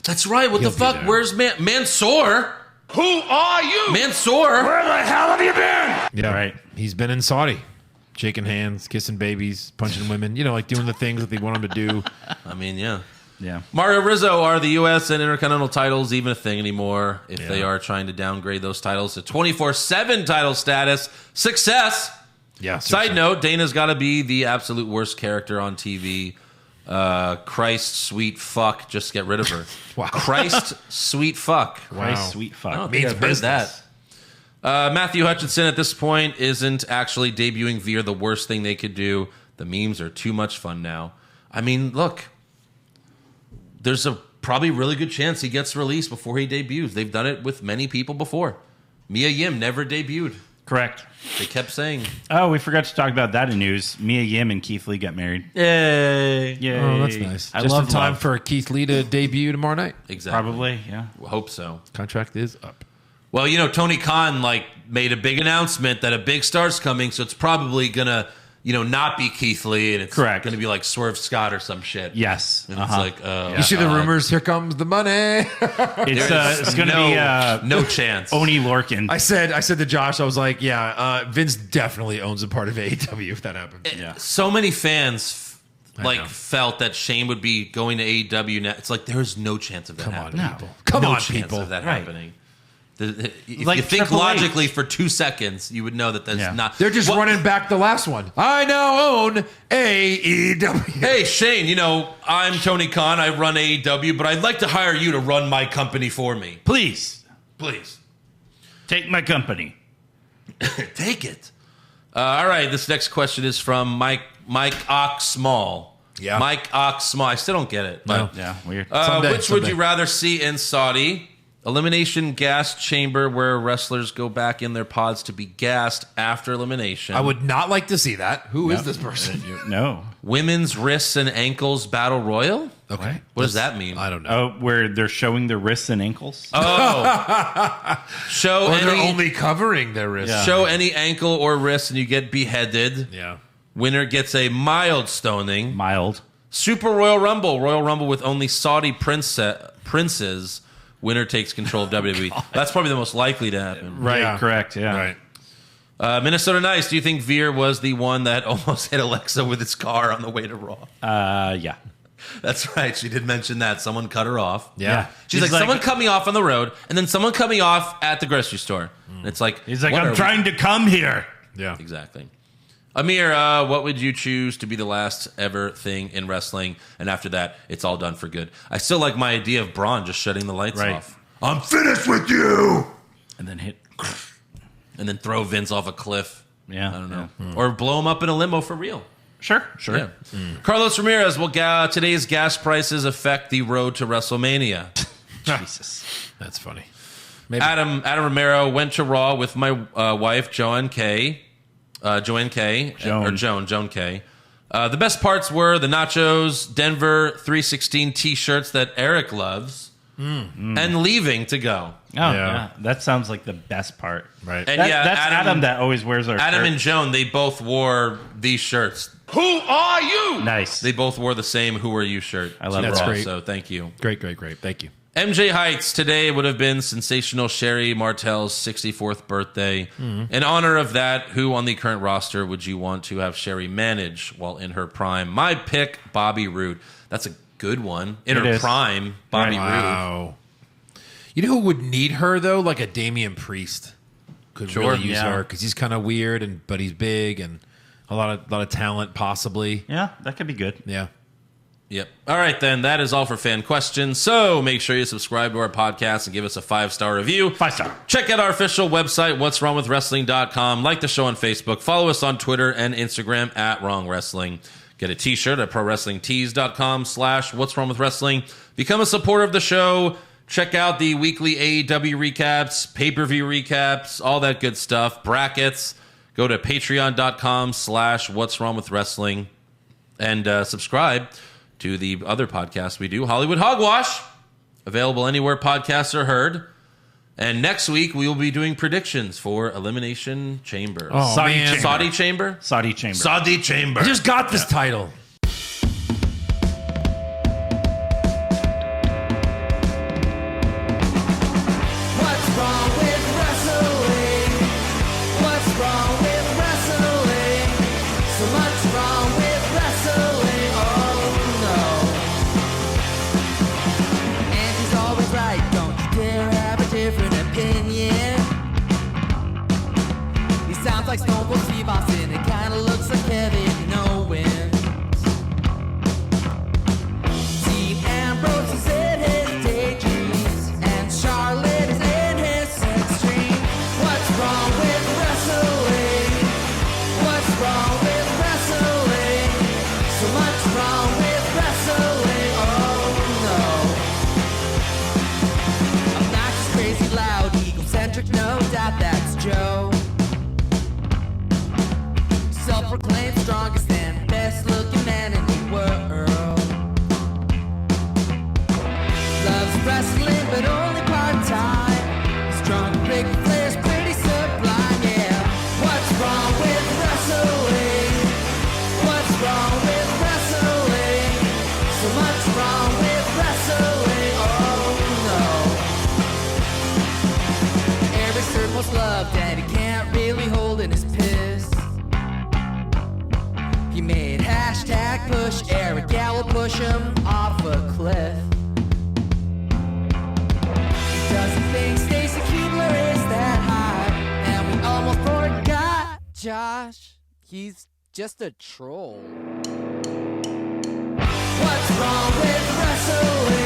That's right. What the fuck? Where's Mansoor? Who are you? Mansoor? Where the hell have you been? Yeah, right. He's been in Saudi. Shaking hands, kissing babies, punching women. You know, like doing the things that they want him to do. I mean, yeah. Yeah. Mario Rizzo, are the U.S. and Intercontinental titles even a thing anymore? If they are trying to downgrade those titles to 24/7 title status, success. Yeah. Side note, Dana's got to be the absolute worst character on TV. Christ, sweet fuck, just get rid of her. Wow. Christ, sweet fuck. Christ, sweet fuck. I don't think I've heard that. Matthew Hutchinson at this point isn't actually debuting Veer the worst thing they could do. The memes are too much fun now. I mean, look. There's a probably really good chance he gets released before he debuts. They've done it with many people before. Mia Yim never debuted. Correct. They kept saying. Oh, we forgot to talk about that in news. Mia Yim and Keith Lee got married. Yay. Yay. Oh, that's nice. I Just love in time love. for Keith Lee to debut tomorrow night. Exactly. Probably, yeah. Hope so. Contract is up. Well, you know, Tony Khan made a big announcement that a big star's coming, so it's probably gonna, not be Keith Lee, and it's Correct. gonna be like Swerve Scott or some shit. Yes. And it's like, You see the rumors? Here comes the money. It's going to be no chance. Oni Lorcan. I said to Josh, I was like, Vince definitely owns a part of AEW if that happens. Yeah. So many fans felt that Shane would be going to AEW now. It's like there's no chance of that happening. Come on, chance people. of that Right. happening. If Like you think Triple H. logically for 2 seconds, you would know that that's not. They're just running back the last one. I now own AEW. Hey, Shane, I'm Tony Khan. I run AEW, but I'd like to hire you to run my company for me. Please. Please. Take my company. Take it. All right, this next question is from Mike Oxmall. Yeah. Mike Oxmall. I still don't get it. But, Yeah, weird. Which would you rather see in Saudi? Elimination gas chamber where wrestlers go back in their pods to be gassed after elimination. I would not like to see that. Who is this person? No. Women's wrists and ankles battle royal? Okay. What does that mean? I don't know. Oh, where they're showing their wrists and ankles? Show Or they're any only covering their wrists. show any ankle or wrist and you get beheaded. Yeah. Winner gets a mild stoning. Mild. Super Royal Rumble with only Saudi princes. Winner takes control of WWE. That's probably the most likely to happen. Right, Yeah. correct, yeah. Right. Minnesota Nice, do you think Veer was the one that almost hit Alexa with his car on the way to Raw? Yeah. That's right. She did mention that. Someone cut her off. Yeah. She's like, someone cut me off on the road, and then someone cut me off at the grocery store. And it's like, He's like, what are I'm we- trying to come here. Yeah. Exactly. Amir, what would you choose to be the last ever thing in wrestling? And after that, it's all done for good. I still like my idea of Braun just shutting the lights Right. off. I'm finished with you. And then hit. And then throw Vince off a cliff. Yeah. I don't know. Or blow him up in a limo for real. Sure. Yeah. Carlos Ramirez, will today's gas prices affect the road to WrestleMania? Jesus. That's funny. Adam Romero went to Raw with my wife, Joan K. The best parts were the nachos, Denver 316 t-shirts that Eric loves, and leaving to go. Oh, yeah. That sounds like the best part. Right. And That's Adam that always wears our Adam shirt. and Joan, they both wore these shirts. Who are you? Nice. They both wore the same Who Are You shirt. I love That's that. great. So thank you. Great. Thank you. MJ Heights, today would have been sensational Sherry Martel's 64th birthday. In honor of that, who on the current roster would you want to have Sherry manage while in her prime? My pick, Bobby Roode. That's a good one. In her prime, Bobby Roode. Wow. You know who would need her, though? Like a Damien Priest could really use her because he's kind of weird, but he's big and a lot of talent, possibly. Yeah, that could be good. Yeah. Yep. All right, then. That is all for fan questions. So make sure you subscribe to our podcast and give us a 5-star review. 5-star. Check out our official website, what'swrongwithwrestling.com. Like the show on Facebook. Follow us on Twitter and Instagram at Wrong Wrestling. Get a t-shirt at prowrestlingtees.com/what'swrongwithwrestling. Become a supporter of the show. Check out the weekly AEW recaps, pay-per-view recaps, all that good stuff. Brackets. Go to patreon.com/what'swrongwithwrestling and subscribe to the other podcast we do, Hollywood Hogwash, available anywhere podcasts are heard. And next week, we will be doing predictions for Elimination Chamber. Oh, man. Saudi Chamber? Saudi Chamber. Saudi Chamber. I just got this title. What's wrong with wrestling? What's wrong with wrestling? So much wrong with wrestling. Oh no. And he's always right. Don't you dare have a different opinion. He sounds like Stone Cold Steve Austin. It kinda looks like Kevin Owens. Dean Ambrose is in his daydreams, and Charlotte is in his sex dream. What's wrong with wrestling? What's wrong with wrestling? So much wrong with wrestling. Oh no. Obnoxious, crazy, loud, egocentric, no doubt that's Joe. Self-proclaimed strongest and best-looking man in the world. Loves wrestling, but only part-time. Strong, big players, pretty sublime, yeah. What's wrong with wrestling? What's wrong with wrestling? So much wrong with wrestling, oh no. Eric's third most loved, and he can't really hold in his piss. He made hashtag push Eric, yeah, we'll push him off a cliff. He doesn't think Stacy Keebler is that high, and we almost forgot Josh. He's just a troll. What's wrong with wrestling?